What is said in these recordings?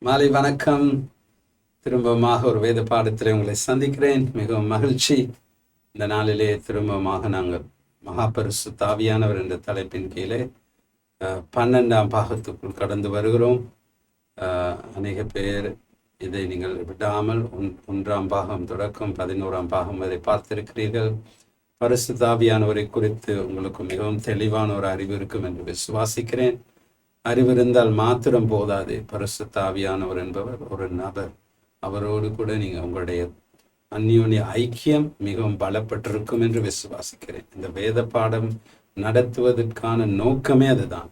மாலை வணக்கம். திரும்பமாக ஒரு வேத பாடத்தில் உங்களை சந்திக்கிறேன். மிகவும் மகிழ்ச்சி. இந்த நாளிலே திரும்பமாக நாங்கள் மகாபரிசுத்த ஆவியானவர் என்ற தலைப்பின் கீழே 12ஆம் பாகத்துக்குள் கடந்து வருகிறோம். அநேக பேர் இதை நீங்கள் விடாமல் 1ஆம் பாகம் தொடக்கம் 11ஆம் பாகம் வரை பார்த்திருக்கிறீர்கள். பரிசுத்த ஆவியானவரை குறித்து உங்களுக்கு மிகவும் தெளிவான ஒரு அறிவு இருக்கும் என்று விசுவாசிக்கிறேன். அறிவு இருந்தால் மாத்திரம் போதாது. பரிசுத்த ஆவியானவர் என்பவர் ஒரு நபர். அவரோடு கூட நீங்கள் உங்களுடைய அந்யோன்ய ஐக்கியம் மிகவும் பலப்பட்டிருக்கும் என்று விசுவாசிக்கிறேன். இந்த வேத பாடம் நடத்துவதற்கான நோக்கமே அதுதான்.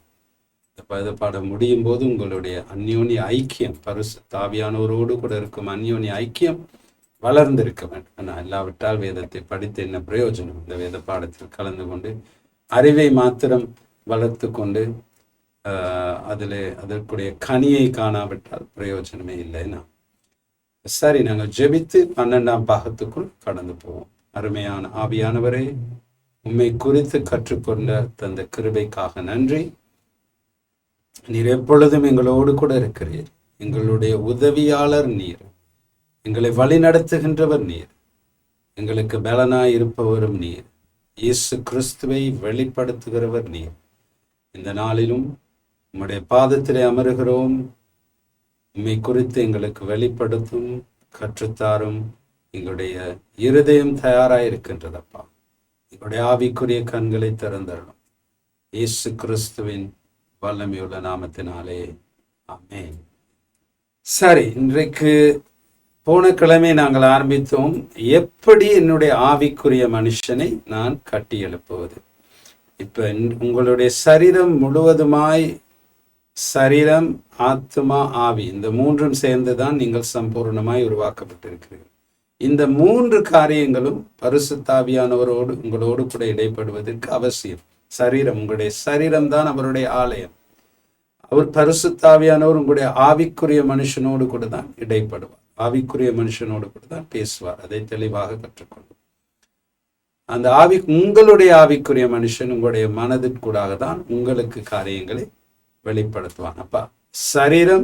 இந்த வேத பாடம் முடியும் போது உங்களுடைய அந்யோன்ய ஐக்கியம், பரிசுத்த ஆவியானவரோடு கூட இருக்கும் அந்யோன்ய ஐக்கியம் வளர்ந்திருக்க வேண்டும். ஆனால் இல்லாவிட்டால் வேதத்தை படித்து என்ன பிரயோஜனம்? இந்த வேத பாடத்தில் கலந்து கொண்டு அறிவை மாத்திரம் வளர்த்து கொண்டு அதற்குடைய கனியை காணாவிட்டால் பிரயோஜனமே இல்லைன்னா. சரி, நாங்கள் ஜெபித்து 12ஆம் பாகத்துக்குள் கடந்து போவோம். அருமையான ஆவியானவரே, உம்மை குறித்து கற்றுக்கொண்ட தந்த கிருபைக்காக நன்றி. நீர் எப்பொழுதும் எங்களோடு கூட இருக்கிறீர். எங்களுடைய உதவியாளர் நீர். எங்களை வழி நடத்துகின்றவர் நீர். எங்களுக்கு பலனாய் இருப்பவரும் நீர். இயேசு கிறிஸ்துவை வெளிப்படுத்துகிறவர் நீர். இந்த நாளிலும் உம்முடைய பாதத்திலே அமருகிறோம். உம்மை குறித்து எங்களுக்கு வெளிப்படுத்தும், கற்றுத்தாரும். எங்களுடைய இருதயம் தயாராயிருக்கின்றதப்பா. எங்களுடைய ஆவிக்குரிய கண்களை திறந்தரணும். இயேசு கிறிஸ்துவின் வல்லமையுள்ள நாமத்தினாலே ஆமென். சரி, இன்றைக்கு போன கிழமை நாங்கள் ஆரம்பித்தோம், எப்படி என்னுடைய ஆவிக்குரிய மனுஷனை நான் கட்டி எழுப்புவது. இப்ப உங்களுடைய சரீரம் முழுவதுமாய், சரீரம், ஆத்மா, ஆவி, இந்த மூன்றும் சேர்ந்துதான் நீங்கள் சம்பூர்ணமாய் உருவாக்கப்பட்டிருக்கிறீர்கள். இந்த 3 காரியங்களும் பரிசுத்த ஆவியானவரோடு உங்களோடு கூட இடைப்படுவதற்கு அவசியம். சரீரம், உங்களுடைய சரீரம் தான் அவருடைய ஆலயம். அவர் பரிசுத்த ஆவியானவர் உங்களுடைய ஆவிக்குரிய மனுஷனோடு கூட தான் இடைப்படுவார். ஆவிக்குரிய மனுஷனோடு கூட தான் பேசுவார். அதை தெளிவாக கற்றுக்கொள்ளும். அந்த உங்களுடைய ஆவிக்குரிய மனுஷன் உங்களுடைய மனதிற்கூடாக தான் உங்களுக்கு காரியங்களை வெளிப்படுத்துவான். அப்பா, சரீரம்,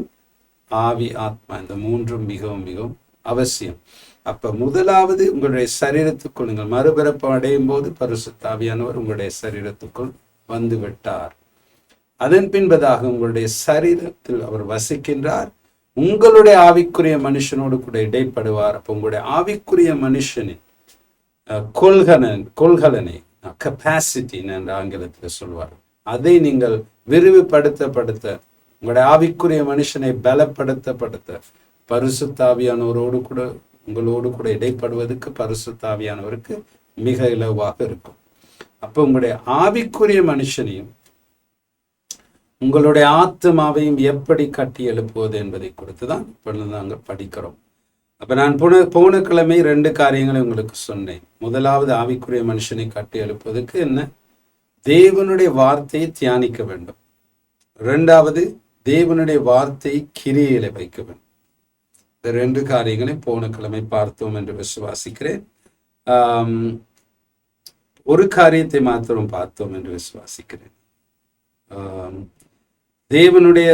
ஆவி, ஆத்மா, இந்த மூன்றும் மிகவும் மிகவும் அவசியம். அப்ப முதலாவது உங்களுடைய சரீரத்துக்குள் நீங்கள் மறுபிறப்பு அடையும் போது பரிசுத்த ஆவியானவர் உங்களுடைய சரீரத்துக்குள் வந்து விட்டார். அதன் பின்பதாக உங்களுடைய சரீரத்தில் அவர் வசிக்கின்றார். உங்களுடைய ஆவிக்குரிய மனுஷனோடு கூட இடைப்படுவார். அப்ப உங்களுடைய ஆவிக்குரிய மனுஷனின் கொள்கலனை, கெப்பாசிட்டி என்று ஆங்கிலத்தில் சொல்வார், அதை நீங்கள் விரிவுபடுத்த உங்களுடைய ஆவிக்குரிய மனுஷனை பலப்படுத்த பரிசுத்த ஆவியானவரோடு கூட உங்களோடு கூட இடைப்படுவதற்கு பரிசுத்த ஆவியானவருக்கு மிக இலவாக இருக்கும். அப்போ உங்களுடைய ஆவிக்குரிய மனுஷனையும் உங்களுடைய ஆத்மாவையும் எப்படி கட்டி எழுப்புவது என்பதை குறித்து தான் இப்பொழுது நாங்கள் படிக்கிறோம். அப்ப நான் போன கிழமை 2 காரியங்களை உங்களுக்கு சொன்னேன். முதலாவது, ஆவிக்குரிய மனுஷனை கட்டி எழுப்புவதற்கு என்ன? தேவனுடைய வார்த்தையை தியானிக்க வேண்டும். 2வது, தேவனுடைய வார்த்தையை கிரியையில வைக்க வேண்டும். இந்த 2 காரியங்களை போன கிழமை பார்த்தோம் என்று விசுவாசிக்கிறேன். ஒரு காரியத்தை மாத்திரம் பார்த்தோம் என்று விசுவாசிக்கிறேன். தேவனுடைய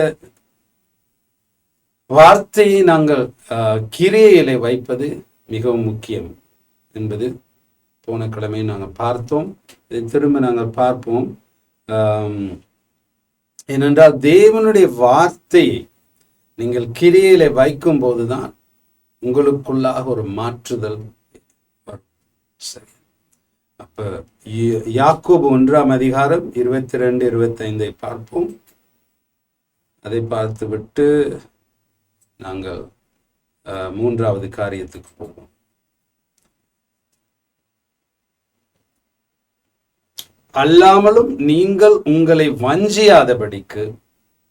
வார்த்தையை நாங்கள் கிரியையிலே வைப்பது மிகவும் முக்கியம் என்பது போன கிழமை நாங்கள் பார்த்தோம். இதை திரும்ப நாங்கள் பார்ப்போம். ஏனென்றால் தேவனுடைய வார்த்தையை நீங்கள் கிரியையிலே வைக்கும் போதுதான் உங்களுக்குள்ளாக ஒரு மாற்றுதல் வரும். சரி, அப்ப யாக்கோபு 1ஆம் அதிகாரம் 22, 25 பார்ப்போம். அதை பார்த்து விட்டு நாங்கள் 3வது காரியத்துக்கு போவோம். அல்லாமலும் நீங்கள் உங்களை வஞ்சியாதபடிக்கு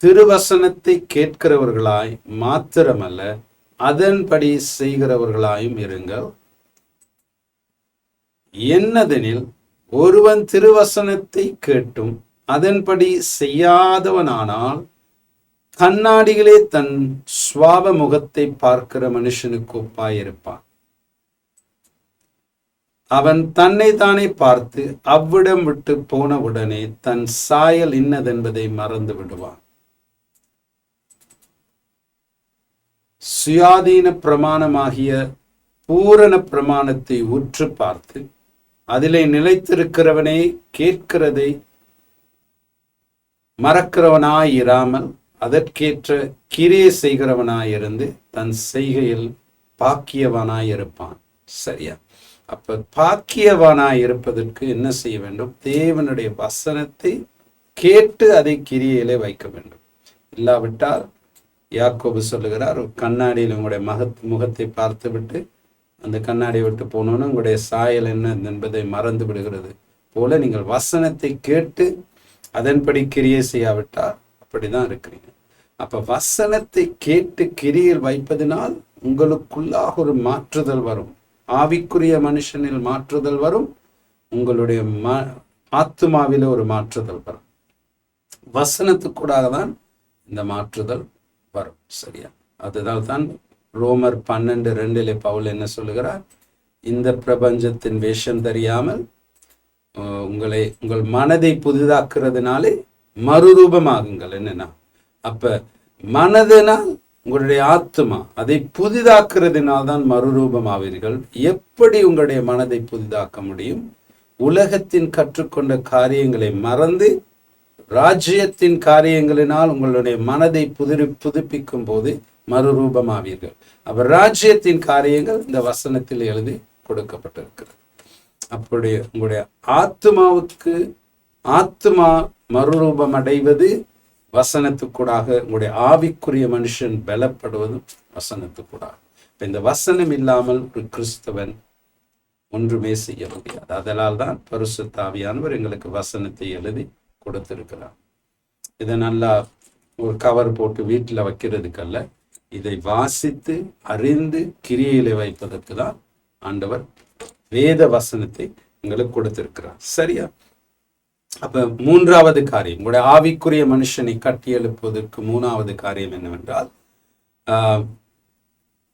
திருவசனத்தை கேட்கிறவர்களாய் மாத்திரமல்ல, அதன்படி செய்கிறவர்களாயும் இருங்கள். என்னதெனில், ஒருவன் திருவசனத்தை கேட்டும் அதன்படி செய்யாதவனானால் கண்ணாடிகளே தன் சுவாப முகத்தை பார்க்கிற மனுஷனுக்கு ஒப்பாயிருப்பான். அவன் தன்னை தானே பார்த்து அவ்விடம் விட்டு போன உடனே தன் சாயல் இன்னதென்பதை மறந்து விடுவான். சுயாதீன பிரமாணமாகிய பூரண பிரமாணத்தை உற்று பார்த்து அதிலே நிலைத்திருக்கிறவனே கேட்கிறதை மறக்கிறவனாயிராமல் அதற்கேற்ற கிரியை செய்கிறவனாயிருந்து தன் செய்கையில் பாக்கியவானாயிருப்பான். சரியா? அப்ப பாக்கியவானாயிருப்பதற்கு என்ன செய்ய வேண்டும்? தேவனுடைய வசனத்தை கேட்டு அதை கிரியையிலே வைக்க வேண்டும். இல்லாவிட்டால் யாக்கோபு சொல்லுகிறார், கண்ணாடியில் உங்களுடைய முகத்தை பார்த்து விட்டு அந்த கண்ணாடியை விட்டு போனோன்னு உங்களுடைய சாயல் என்ன என்பதை மறந்து விடுகிறது போல நீங்கள் வசனத்தை கேட்டு அதன்படி கிரியை செய்யாவிட்டால் அப்படிதான் இருக்கிறீங்க. அப்ப வசனத்தை கேட்டு கிரியில் வைப்பதனால் உங்களுக்குள்ளாக ஒரு மாற்றுதல் வரும். ஆவிக்குரிய மனுஷனில் மாற்றுதல் வரும். உங்களுடைய ஆத்துமாவில ஒரு மாற்றுதல் வரும். வசனத்துக்கூடாக தான் இந்த மாற்றுதல் வரும். சரியா? அதனால் தான் ரோமர் 12:2 பவுல் என்ன சொல்லுகிறார்? இந்த பிரபஞ்சத்தின் வேஷம் தெரியாமல் உங்கள் மனதை புதிதாக்குறதுனாலே மறுரூபமாகுங்கள். என்னன்னா, அப்ப மனதினால் உங்களுடைய ஆத்துமா அதை புதிதாக்குறதுனால் தான் மறுரூபமாவீர்கள். எப்படி உங்களுடைய மனதை புதிதாக்க முடியும்? உலகத்தின் கற்றுக்கொண்ட காரியங்களை மறந்து ராஜ்யத்தின் காரியங்களினால் உங்களுடைய மனதை புதுப்பிக்கும் போது மறுரூபமாவீர்கள். அவர் ராஜ்யத்தின் காரியங்கள் இந்த வசனத்தில் எழுதி கொடுக்கப்பட்டிருக்கிறது. அப்படி உங்களுடைய ஆத்மாவுக்கு ஆத்மா மறுரூபம் அடைவது வசனத்துக்கூடாக, உங்களுடைய ஆவிக்குரிய மனுஷன் பலப்படுவதும் வசனத்துக்கூடாக. இந்த வசனம் இல்லாமல் ஒரு கிறிஸ்தவன் ஒன்றுமே செய்ய முடியாது. அதனால் தான் பரிசுத்த ஆவியானவர் எங்களுக்கு வசனத்தை எழுதி கொடுத்திருக்கிறார். இதை நல்லா ஒரு கவர் போட்டு வீட்டில் வைக்கிறதுக்கல்ல, இதை வாசித்து அறிந்து கிரியையில வைப்பதற்கு தான் ஆண்டவர் வேத வசனத்தை எங்களுக்கு கொடுத்திருக்கிறார். சரியா? அப்ப மூன்றாவது காரியம், உங்களுடைய ஆவிக்குரிய மனுஷனை கட்டி எழுப்புவதற்கு மூணாவது காரியம் என்னவென்றால்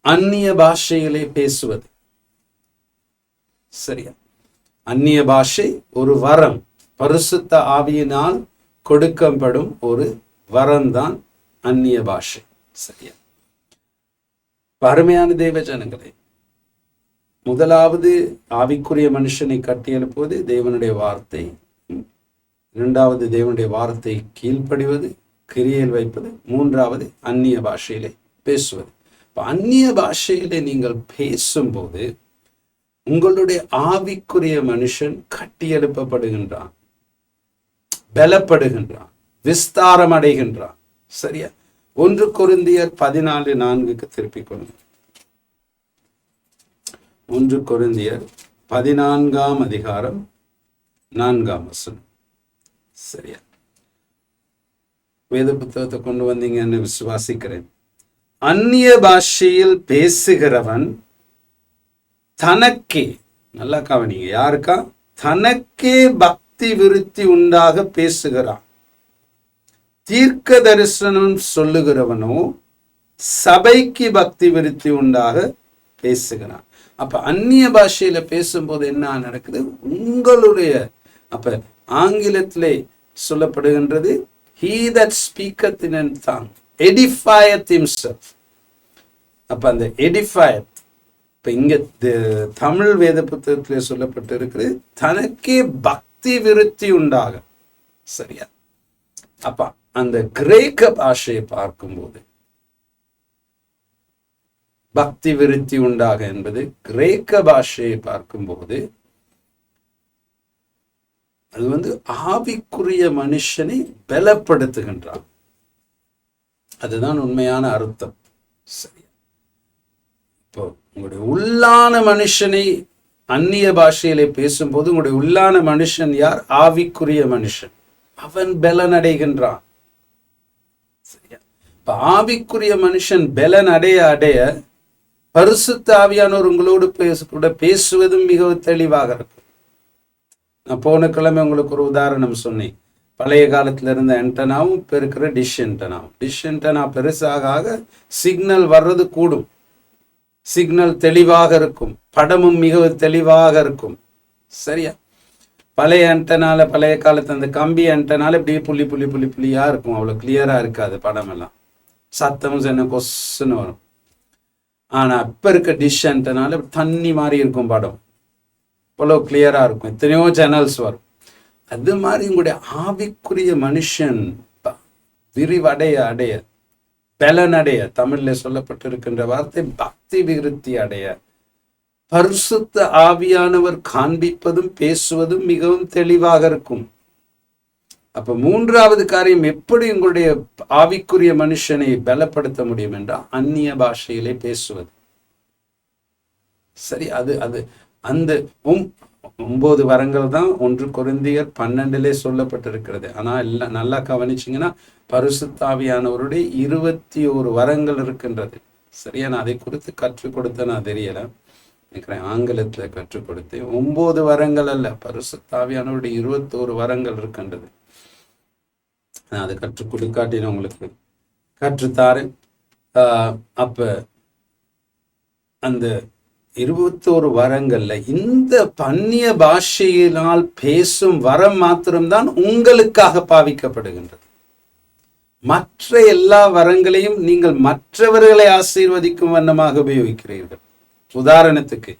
அந்நிய பாஷையிலே பேசுவது. சரியா? அந்நிய பாஷை ஒரு வரம், பரிசுத்த ஆவியினால் கொடுக்கப்படும் ஒரு வரம்தான் அந்நிய பாஷை. சரியா? அருமையான தேவ ஜனங்களே, முதலாவது ஆவிக்குரிய மனுஷனை கட்டி எழுப்புவது தேவனுடைய வார்த்தை. இரண்டாவது தேவனுடைய வார்த்தை கீழ்ப்படிவது, கிரியையில் வைப்பது. மூன்றாவது அந்நிய பாஷையிலே பேசுவது. அந்நிய பாஷையிலே நீங்கள் பேசும்போது உங்களுடைய ஆவிக்குரிய மனுஷன் கட்டி எழுப்பப்படுகின்றான், பலப்படுகின்றான், விஸ்தாரம் அடைகின்றான். சரியா? 1 கொரிந்தியர் 14:4 திருப்பிக் கொள்ளுங்கள். 1 கொரிந்தியர் 14:4. சரியா? வேத புத்தகத்தை கொண்டு வந்தீங்கன்னு விசுவாசிக்கிறேன். அந்நிய பாஷையில் பேசுகிறவன் தனக்கே, நல்லா கவனிங்க, யாருக்கா? தனக்கே பக்தி விருத்தி உண்டாக பேசுகிறான். தீர்க்க தரிசனம் சொல்லுகிறவனோ சபைக்கு பக்தி விருத்தி உண்டாக பேசுகிறான். அப்ப அந்நிய பாஷையில பேசும்போது என்ன நடக்குது? உங்களுடைய, அப்ப ஆங்கிலத்திலே சொல்லப்படுகின்றது he that speaketh in a tongue edifieth himself. அப்ப அந்த edifieth, இப்ப இங்க தமிழ் வேத புத்தகத்திலே சொல்லப்பட்டு இருக்கிறது தனக்கே பக்தி விருத்தி உண்டாக. சரியா? அப்ப அந்த கிரேக்க பாஷையை பார்க்கும்போது பக்தி விருத்தி உண்டாக என்பது கிரேக்க பாஷையை பார்க்கும்போது அது ஆவிக்குரிய மனுஷனை பலப்படுத்துகின்றான். அதுதான் உண்மையான அர்த்தம். சரியா? இப்போ உங்களுடைய உள்ளான மனுஷனை அந்நிய பாஷையிலே பேசும்போது உங்களுடைய உள்ளான மனுஷன் யார்? ஆவிக்குரிய மனுஷன். அவன் பலன் அடைகின்றான். சரியா? இப்ப ஆவிக்குரிய மனுஷன் பலன் அடைய அடைய பரிசுத்த ஆவியானவர் உங்களோடு கூட பேசுவதும் மிகவும் தெளிவாக இருக்கும். நான் போன கிழமை உங்களுக்கு ஒரு உதாரணம் சொன்னேன். பழைய காலத்துல இருந்த ஆண்டனாவும் இப்போ இருக்கிற டிஷ் ஆண்டனா பெருசாக சிக்னல் வர்றது கூடும், சிக்னல் தெளிவாக இருக்கும், படமும் மிகவும் தெளிவாக இருக்கும். சரியா? பழைய ஆண்டனால, பழைய காலத்து அந்த கம்பி ஆண்டனால இப்படியே புள்ளியா இருக்கும், அவ்வளவு கிளியரா இருக்காது படம் எல்லாம். சத்தமும் என்ன கொசுன்னு வரும். ஆனா இப்ப இருக்க டிஷ்ன்றனால தண்ணி மாதிரி இருக்கும் படம், இவ்வளோ கிளியரா இருக்கும், எத்தனையோ சேனல்ஸ் வரும். அது மாதிரி உங்களுடைய ஆவிக்குரிய மனுஷன் விரிவடைய அடைய பலனடைய, தமிழ்ல சொல்லப்பட்டிருக்கின்ற வார்த்தை பக்தி விருத்தி அடைய, பரிசுத்த ஆவியானவர் காண்பிப்பதும் பேசுவதும் மிகவும் தெளிவாக இருக்கும். அப்ப மூன்றாவது காரியம், எப்படி உங்களுடைய ஆவிக்குரிய மனுஷனை பலப்படுத்த முடியும் என்றால் அந்நிய பாஷையிலே பேசுவது. சரி, அது அந்த 9 வரங்கள் தான் 1 கொரிந்தியர் 12 சொல்லப்பட்டிருக்கிறது. ஆனா எல்லாம் நல்லா கவனிச்சிங்கன்னா பரிசுத்தாவியானவருடைய 21 வரங்கள் இருக்கின்றது. சரியா, நான் அதை குறித்து கற்றுக் கொடுத்த நான் தெரியல, நினைக்கிறேன் ஆங்கிலத்துல கற்றுக் கொடுத்தேன். 9 வரங்கள் அல்ல, பரிசுத்தாவியானவருடைய 21 வரங்கள் இருக்கின்றது. நான் அதை கற்றுக் கொடுக்காட்டின உங்களுக்கு கற்றுத்தாரேன். அப்ப அந்த 21 வரங்கள்ல இந்த அந்நிய பாஷையினால் பேசும் வரம் மாத்திரம்தான் உங்களுக்காக பாவிக்கப்படுகின்றது. மற்ற எல்லா வரங்களையும் நீங்கள் மற்றவர்களை ஆசீர்வதிக்கும் வண்ணமாக உபயோகிக்கிறீர்கள். உதாரணத்துக்கு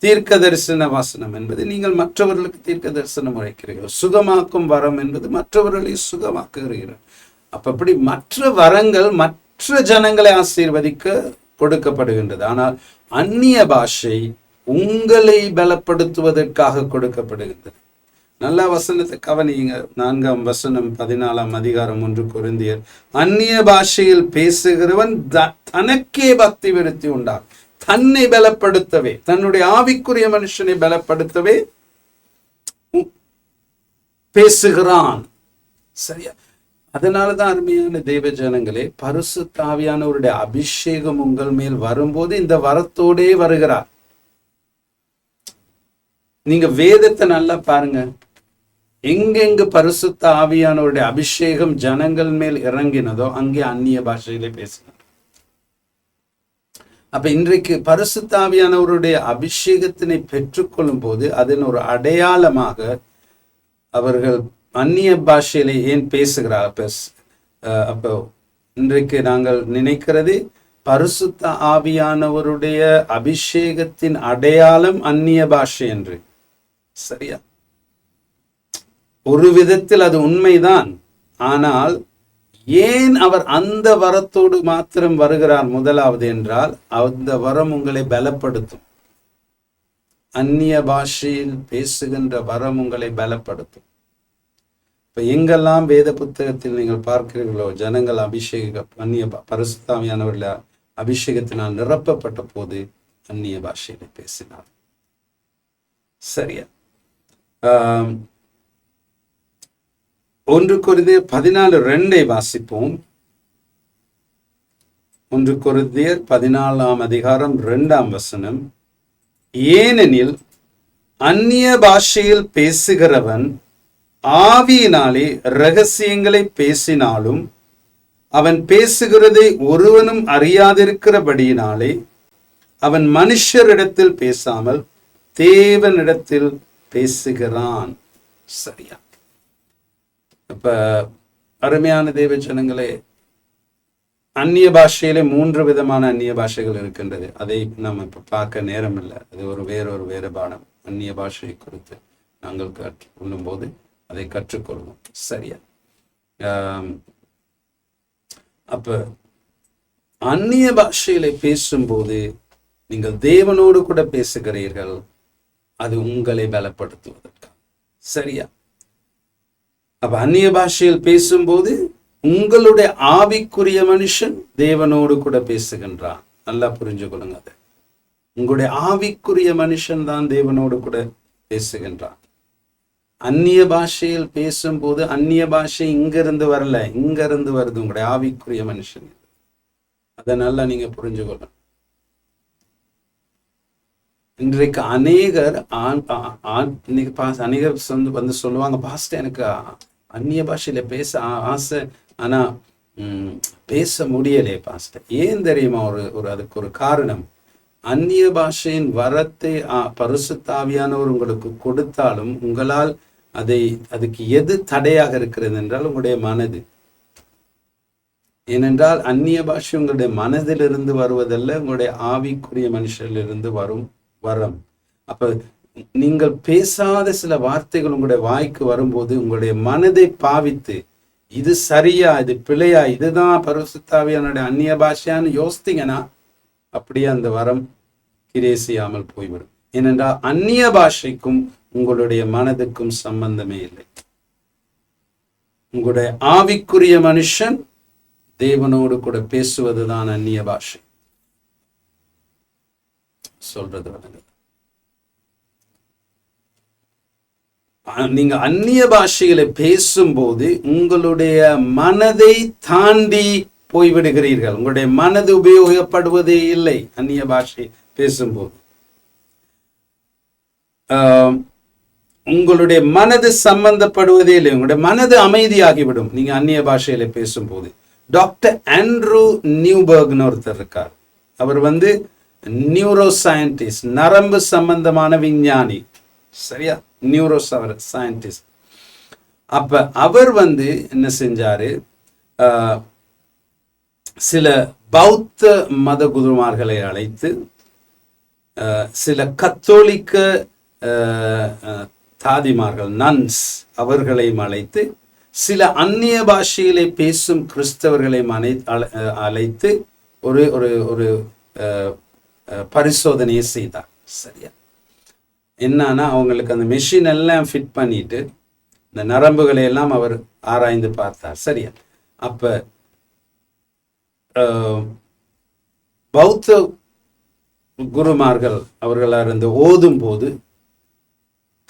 தீர்க்க தரிசன வாசனம் என்பது நீங்கள் மற்றவர்களுக்கு தீர்க்க தரிசனம் உரைக்கிறீர்கள். சுகமாக்கும் வரம் என்பது மற்றவர்களை சுகமாக்குகிறீர்கள். அப்படி மற்ற வரங்கள் மற்ற ஜனங்களை ஆசீர்வதிக்க கொடுக்கப்படுகின்றது. ஆனால் அந்நிய பாஷை உங்களை பலப்படுத்துவதற்காக கொடுக்கப்படுகின்றது. நல்ல வசனத்தை கவனிங்க. 4ஆம் வசனம் 14ஆம் அதிகாரம் 1 கொரிந்தியர். அந்நிய பாஷையில் பேசுகிறவன் தனக்கே பக்தி விருத்தி உண்டாகும். தன்னை பலப்படுத்தவே, தன்னுடைய ஆவிக்குரிய மனுஷனை பலப்படுத்தவே பேசுகிறான். சரியா, அதனாலதான் அருமையான தேவ ஜனங்களே, பரிசுத்த ஆவியானவருடைய அபிஷேகம் உங்கள் மேல் வரும்போது இந்த வரத்தோடே வருகிறார். நீங்க வேதத்தை நல்லா பாருங்க, எங்கெங்கு பரிசுத்த ஆவியானவருடைய அபிஷேகம் ஜனங்கள் மேல் இறங்கினதோ அங்கே அந்நிய பாஷையிலே பேசினார். அப்ப இன்றைக்கு பரிசுத்த ஆவியானவருடைய அபிஷேகத்தினை பெற்றுக்கொள்ளும் போது அதன் ஒரு அடையாளமாக அவர்கள் அந்நிய பாஷையில ஏன் பேசுகிறார்? அப்போ இன்றைக்கு நாங்கள் நினைக்கிறது பரிசுத்த ஆவியானவருடைய அபிஷேகத்தின் அடையாளம் அந்நிய பாஷை என்று. சரியா, ஒரு விதத்தில் அது உண்மைதான். ஆனால் ஏன் அவர் அந்த வரத்தோடு மாத்திரம் வருகிறார்? முதலாவது என்றால் அந்த வரம் உங்களை பலப்படுத்தும். அந்நிய பாஷையில் பேசுகின்ற வரம் உங்களை பலப்படுத்தும். இப்ப எங்கெல்லாம் வேத புத்தகத்தில் நீங்கள் பார்க்கிறீர்களோ, ஜனங்கள் அந்நிய பரிசுத்த ஆவியானவர்கள அபிஷேகத்தினால் நிரப்பப்பட்ட போது அந்நிய பாஷையில பேசினார். சரியா, 1 கொரிந்தியர் 14:2 வாசிப்போம். 1 கொரிந்தியர் 14ஆம் அதிகாரம் 2ஆம் வசனம். ஏனெனில் அந்நிய பாஷையில் பேசுகிறவன் ஆவியினாலே இரகசியங்களை பேசினாலும் அவன் பேசுகிறதை ஒருவனும் அறியாதிருக்கிறபடியினாலே அவன் மனுஷரிடத்தில் பேசாமல் தேவனிடத்தில் பேசுகிறான். சரியா, இப்ப அருமையான தேவ ஜனங்களே, அந்நிய பாஷையிலே 3 விதமான அந்நிய பாஷைகள் இருக்கின்றது. அதை நம்ம இப்ப பார்க்க நேரம் இல்லை, அது வேறொரு வேறு பாடம். அந்நிய பாஷையை குறித்து நாங்கள் கற்றுக்கொள்ளும் போது அதை கற்றுக்கொள்வோம். சரியா, அப்ப அந்நிய பாஷையில பேசும்போது நீங்கள் தேவனோடு கூட பேசுகிறீர்கள், அது உங்களை பலப்படுத்துவதற்காக. சரியா, அப்ப அந்நிய பாஷையில் பேசும்போது உங்களுடைய ஆவிக்குரிய மனுஷன் தேவனோடு கூட பேசுகின்றான். நல்லா புரிஞ்சுக்கொள்ளுங்க, அது உங்களுடைய ஆவிக்குரிய மனுஷன் தான் தேவனோடு கூட பேசுகின்றான். அந்நிய பாஷையில் பேசும்போது அந்நிய பாஷை இங்கிருந்து வரல, இங்க இருந்து வருது, உங்களுடைய ஆவிக்குரிய மனுஷன். அதை நல்லா நீங்க புரிஞ்சுக்கொள்ளணும். இன்றைக்கு அநேகர் வந்து சொல்லுவாங்க, பாஸ்டர் எனக்கு அந்நிய பாஷையில பேச ஆசை, ஆனா பேச முடியலையே பாஸ்டர். ஏன் தெரியுமா? அதுக்கு ஒரு காரணம். அந்நிய பாஷையின் வரத்தை பரிசுத்த ஆவியானவர் உங்களுக்கு கொடுத்தாலும் உங்களால் அதுக்கு எது தடையாக இருக்கிறது என்றால் உங்களுடைய மனது. ஏனென்றால் அந்நிய பாஷை உங்களுடைய மனதிலிருந்து வருவதல்ல, உங்களுடைய ஆவிக்குரிய மனுஷனிலிருந்து வரும் வரம். அப்ப நீங்கள் பேசாத சில வார்த்தைகள் உங்களுடைய வாய்க்கு வரும்போது உங்களுடைய மனதை பாவித்து இது சரியா, இது பிழையா, இதுதான் பரிசுத்த ஆவியானுடைய அந்நிய பாஷையான்னு யோசித்தீங்கன்னா அப்படியே அந்த வரம் கிரியை செய்யாமல் போய்விடும். ஏனென்றால் அந்நிய பாஷைக்கும் உங்களுடைய மனதுக்கும் சம்பந்தமே இல்லை. உங்களுடைய ஆவிக்குரிய மனுஷன் தேவனோடு கூட பேசுவதுதான் அந்நிய பாஷை. சொல்றது வழங்குது. நீங்க அந்நிய பாஷைகளை பேசும்போது உங்களுடைய மனதை தாண்டி போய்விடுகிறீர்கள். உங்களுடைய மனது உபயோகப்படுவதே இல்லை. அந்நிய பாஷை பேசும்போது உங்களுடைய மனது சம்பந்தப்படுவதே இல்லை. உங்களுடைய மனது அமைதியாகிவிடும் நீங்க அந்நிய பாஷையில பேசும்போது. டாக்டர் ஆண்ட்ரூ நியூபர்க்னு ஒருத்தர் இருக்கார். அவர் நியூரோ சயின்டிஸ்ட், நரம்பு சம்பந்தமான விஞ்ஞானி. சரியா, நியூரோ சயின்டிஸ்ட். அப்ப அவர் என்ன செஞ்சாரு, சில பௌத்த மத குருமார்களை அழைத்து, சில கத்தோலிக்க தாதிமார்கள், நன்ஸ், அவர்களையும் அழைத்து, சில அந்நிய பாஷைகளை பேசும் கிறிஸ்தவர்களையும் அழைத்து ஒரு ஒரு ஒரு பரிசோதனையை செய்தார். சரியா, என்னன்னா அவங்களுக்கு அந்த மெஷின் எல்லாம் ஃபிட் பண்ணிட்டு இந்த நரம்புகளை எல்லாம் அவர் ஆராய்ந்து பார்த்தார். சரியா, அப்ப பௌத்த குருமார்கள் அவர்கள் ஓதும் போது,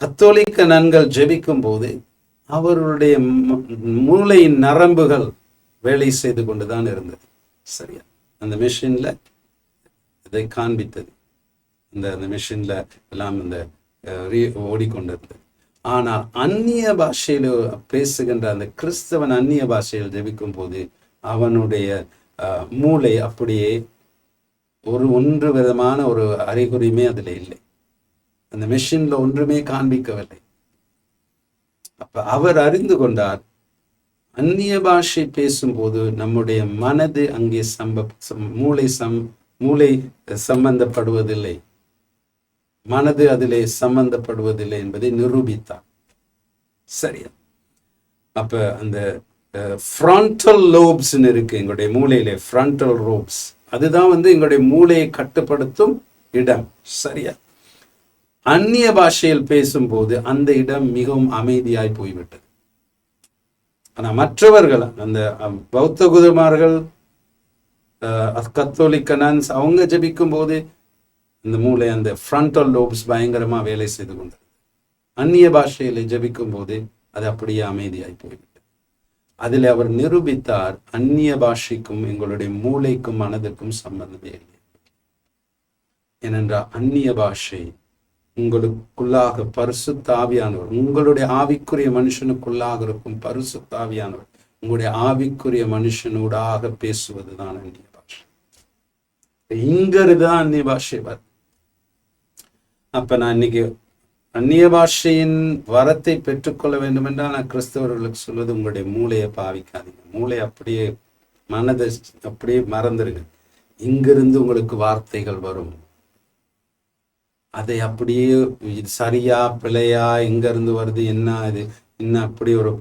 கத்தோலிக்க நன்கள் ஜெபிக்கும் போது அவர்களுடைய மூளையின் நரம்புகள் வேலை செய்து கொண்டுதான் இருந்தது. சரியா, அந்த மெஷின்ல இதை காண்பித்தது. அந்த மெஷின்ல எல்லாம் ஓடிக்கொண்டிருந்தது. ஆனால் அந்நிய பாஷையில் பேசுகின்ற அந்த கிறிஸ்தவன் அந்நிய பாஷையில் ஜெபிக்கும் போது அவனுடைய மூளை அப்படியே ஒன்று விதமான ஒரு அறிகுறியுமே அதுல இல்லை. அந்த மெஷின்ல ஒன்றுமே காண்பிக்கவில்லை. அப்ப அவர் அறிந்து கொண்டார், அந்நிய பாஷை பேசும்போது நம்முடைய மனது அங்கே மூளை சம்பந்தப்படுவதில்லை, மனது அதிலே சம்பந்தப்படுவதில்லை என்பதை நிரூபித்தார். சரியா, அப்ப அந்த ஃப்ரண்டல் லோப்ஸ் இருக்கு எங்களுடைய மூளையிலே. ஃப்ரண்டல் லோப்ஸ் அதுதான் எங்களுடைய மூளையை கட்டுப்படுத்தும் இடம். சரியா, அந்நிய பாஷையில் பேசும்போது அந்த இடம் மிகவும் அமைதியாய் போய்விட்டது. ஆனா மற்றவர்கள், அந்த பௌத்த குருமார்கள், கத்தோலிக்க நன்ஸ், அவங்க ஜெபிக்கும் போது இந்த மூளை, அந்த ஃப்ரண்டல் லோப்ஸ் பயங்கரமா வேலை செய்து கொண்டது. அந்நிய பாஷையில ஜெபிக்கும் போது அது அப்படியே அமைதியாய் போய்விட்டது. அதில் அவர் நிரூபித்தார், அந்நிய பாஷைக்கும் எங்களுடைய மூளைக்கும் மனதுக்கும் சம்பந்தமே இல்லை. ஏனென்றால் அந்நிய பாஷை உங்களுக்குள்ளாக பரிசுத்த ஆவியானவர், உங்களுடைய ஆவிக்குரிய மனுஷனுக்குள்ளாக இருக்கும் பரிசுத்த ஆவியானவர் உங்களுடைய ஆவிக்குரிய மனுஷனூடாக பேசுவதுதான் அந்நிய பாஷை. இங்கிருந்துதான் அந்நிய பாஷை வரும். அப்ப நான் இன்னைக்கு அந்நிய பாஷையின் வரத்தை பெற்றுக்கொள்ள வேண்டும் என்றால் நான் கிறிஸ்தவர்களுக்கு சொல்வது, உங்களுடைய மூளையை பாவிக்காதீங்க. மூளை அப்படியே, மனதை அப்படியே மறந்துருங்க. இங்கிருந்து உங்களுக்கு வார்த்தைகள் வரும். அதை அப்படியே சரியா பிழையா, எங்க இருந்து வருது, என்ன இது, இன்னும் அப்படி ஒரு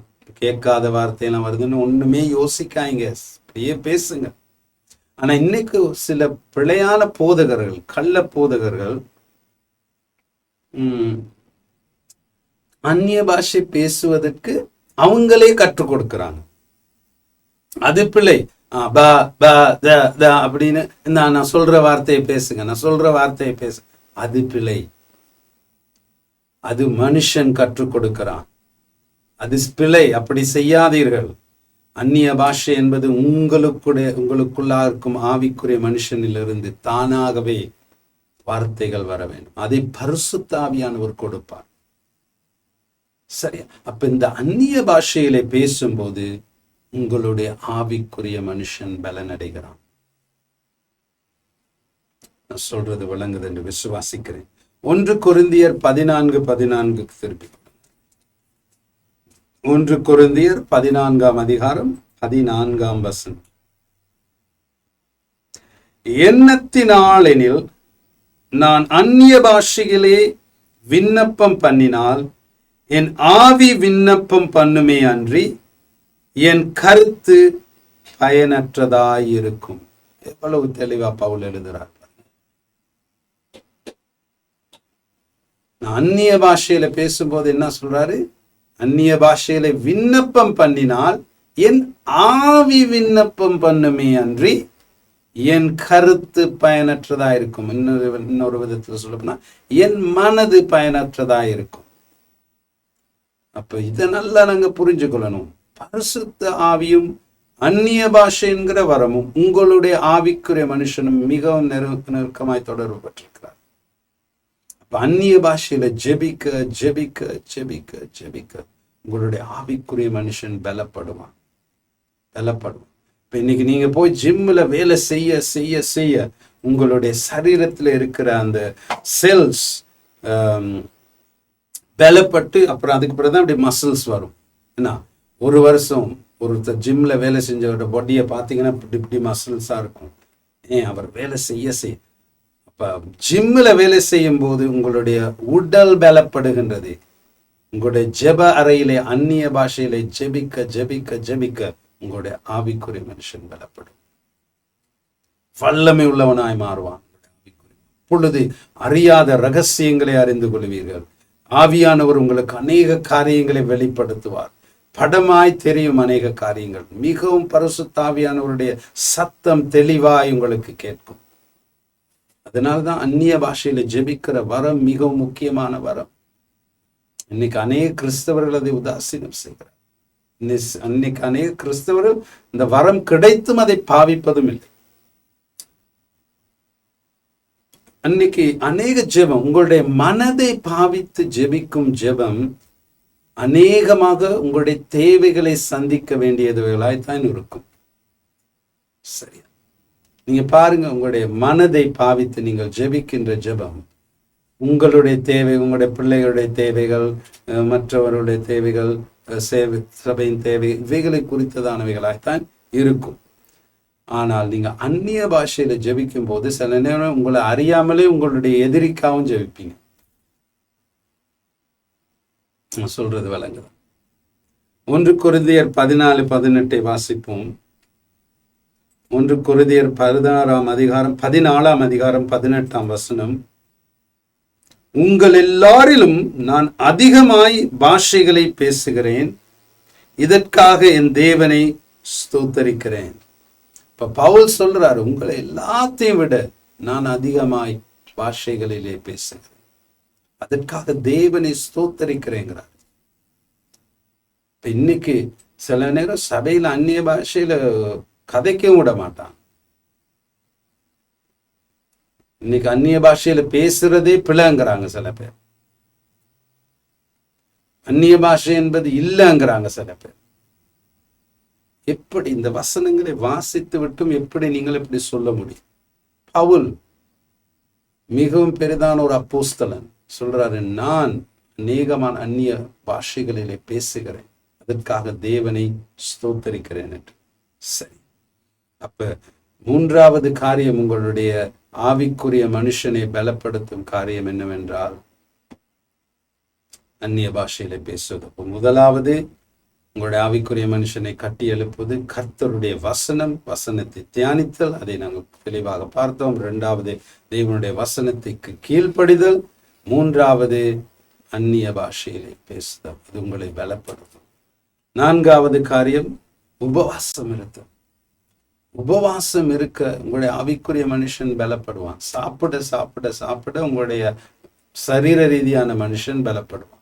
கேட்காத வார்த்தையெல்லாம் வருதுன்னு ஒண்ணுமே யோசிக்காங்க, அப்படியே பேசுங்க. ஆனா இன்னைக்கு சில பிழையான போதகர்கள், கள்ள போதகர்கள் அந்நிய பாஷை பேசுவதற்கு அவங்களே கற்றுக் கொடுக்கிறாங்க. அது பிழை. அப்படின்னு நான் சொல்ற வார்த்தையை பேசுங்க, நான் சொல்ற வார்த்தையை பேசு, அது பிழை. அது மனுஷன் கற்றுக் கொடுக்கிறான், அது பிழை. அப்படி செய்யாதீர்கள். அந்நிய பாஷை என்பது உங்களுக்குள்ளா இருக்கும் ஆவிக்குரிய மனுஷனிலிருந்து தானாகவே வார்த்தைகள் வர வேண்டும். அதை பரிசுத்த ஆவியானவர் கொடுப்பார். சரியா, அப்ப இந்த அந்நிய பாஷையிலே பேசும்போது உங்களுடைய ஆவிக்குரிய மனுஷன் பலனடைகிறான். நான் சொல்றது விளங்குது என்று விசுவாசிக்கிறேன். 1 கொரிந்தியர் 14:14 திருப்பி. 1 கொரிந்தியர் 14 அதிகாரம் 14 வசனம். எண்ணத்தினால் எனில் நான் அந்நிய பாஷைகளே விண்ணப்பம் பண்ணினால் என் ஆவி விண்ணப்பம் பண்ணுமே அன்றி என் கருத்து பயனற்றதாயிருக்கும். எவ்வளவு தெளிவா பவுல் எழுதுறார். அந்நிய பாஷையில பேசும்போது என்ன சொல்றாரு? அந்நிய பாஷையில விண்ணப்பம் பண்ணினால் என் ஆவி விண்ணப்பம் பண்ணுமே அன்றி என் கருத்து பயனற்றதா இருக்கும். இன்னொரு விதத்தில் சொல்லப்போனா என் மனது பயனற்றதா இருக்கும். அப்ப இதை நல்லா நாங்க புரிஞ்சுக்கொள்ளணும். பரிசுத்த ஆவியும் அந்நிய பாஷை என்கிற வரமும் உங்களுடைய ஆவிக்குரிய மனுஷனும் மிகவும் நெருக்கமாய் தொடர்பு பட்டிருக்கிறார். அப்ப அந்நிய பாஷையில ஜெபிக்க ஜெபிக்க ஜெபிக்க ஜெபிக்க உங்களுடைய ஆவிக்குரிய மனுஷன் பலப்படுவான். இப்ப இன்னைக்கு நீங்க போய் ஜிம்ல வேலை செய்ய செய்ய செய்ய உங்களுடைய சரீரத்துல இருக்கிற அந்த செல்ஸ் பலப்பட்டு அப்புறம் அதுக்கு பிறகுதான் அப்படி மசில்ஸ் வரும். என்ன, ஒரு வருஷம் ஒருத்தர் ஜிம்ல வேலை செஞ்சவரோட பாடியை பார்த்தீங்கன்னா இப்படி இப்படி மசில்ஸா இருக்கும். அவர் வேலை செய்ய செய்ய அப்ப ஜிம்ல வேலை செய்யும் போது உங்களுடைய உடல் பலப்படுகின்றது. உங்களுடைய ஜெப அறையிலே அந்நிய பாஷையிலே ஜெபிக்க ஜெபிக்க ஜெபிக்க உங்களுடைய ஆவிக்குரிய மனுஷன் பலப்படும், வல்லமை உள்ளவனாய் மாறுவான். பொழுது அறியாத ரகசியங்களை அறிந்து கொள்வீர்கள். ஆவியானவர் உங்களுக்கு அநேக காரியங்களை வெளிப்படுத்துவார். படமாய் தெரியும் அநேக காரியங்கள். மிகவும் பரிசுத்த ஆவியானவருடைய சத்தம் தெளிவாய் உங்களுக்கு கேட்கும். அதனால்தான் அந்நிய பாஷையில ஜெபிக்கிற வரம் மிகவும் முக்கியமான வரம். இன்னைக்கு அநேக கிறிஸ்தவர்கள் அதை உதாசீனம் செய்கிறார். அன்னைக்கு அநேக கிறிஸ்தவர்கள் இந்த வரம் கிடைத்தும் அதை பாவிப்பதும் இல்லை. அன்னைக்கு அநேக ஜெபம், உங்களுடைய மனதை பாவித்து ஜெபிக்கும் ஜெபம் அநேகமாக உங்களுடைய தேவைகளை சந்திக்க வேண்டியதுகளாய்த்தான் இருக்கும். சரியா? நீங்க பாருங்க, உங்களுடைய மனதை பாவித்து நீங்கள் ஜெபிக்கின்ற ஜெபம் உங்களுடைய தேவை, உங்களுடைய பிள்ளைகளுடைய தேவைகள், மற்றவர்களுடைய தேவைகள், சபையின் தேவை, இவைகளை குறித்ததானவைகளாய்த்தான் இருக்கும். ஆனால் நீங்க அந்நிய பாஷையில ஜெபிக்கும் போது சில நேரம் உங்களை அறியாமலே உங்களுடைய எதிரிக்காவும் ஜெபிப்பீங்க. சொல்றது விளங்குது. 1 கொரிந்தியர் 14:18 வாசிப்போம். 1 கொரிந்தியர் 14 அதிகாரம் 18 உங்கள் எல்லாரிலும் நான் அதிகமாய் பாஷைகளை பேசுகிறேன், இதற்காக என் தேவனை ஸ்தோத்தரிக்கிறேன். இப்ப பவுல் சொல்றாரு, உங்களை எல்லாத்தையும் விட நான் அதிகமாய் பாஷைகளிலே பேசுகிறேன், அதற்காக தேவனை ஸ்தோத்தரிக்கிறேங்கிறார். இன்னைக்கு சில நேரம் சபையில அந்நிய பாஷையில கதைக்கவும் விட மாட்டான். இன்னைக்கு அந்நிய பாஷையில பேசுறதே பிழைங்கிறாங்க சில பேர். அந்நிய பாஷை என்பது இல்லைங்கிறாங்க சில பேர். எப்படி இந்த வசனங்களை வாசித்து விட்டும் எப்படி நீங்கள் எப்படி சொல்ல முடியும்? பவுல் மிகவும் பெரிதான ஒரு அப்போஸ்தலன் சொல்றாரு, நான் அநேகமான அந்நிய பாஷைகளிலே பேசுகிறேன், அதற்காக தேவனை ஸ்தோத்தரிக்கிறேன் என்று. சரி, அப்ப 3வது காரியம், உங்களுடைய ஆவிக்குரிய மனுஷனை பலப்படுத்தும் காரியம் என்னவென்றால் அந்நிய பாஷையில பேசுவது. முதலாவது உங்களுடைய ஆவிக்குரிய மனுஷனை கட்டி எழுப்புவது கர்த்தருடைய வசனம், வசனத்தை தியானித்தல், அதை நாங்கள் தெளிவாக பார்த்தோம். 2வது தேவனுடைய வசனத்துக்கு கீழ்ப்படிதல். 3வது அந்நிய பாஷையிலே பேசுதல், அது உங்களை பலப்படுத்தும். 4வது காரியம் உபவாசம் இருத்தல். உபவாசம் இருக்க உங்களுடைய ஆவிக்குரிய மனுஷன் பலப்படுவான். சாப்பிட சாப்பிட சாப்பிட உங்களுடைய சரீர ரீதியான மனுஷன் பலப்படுவான்.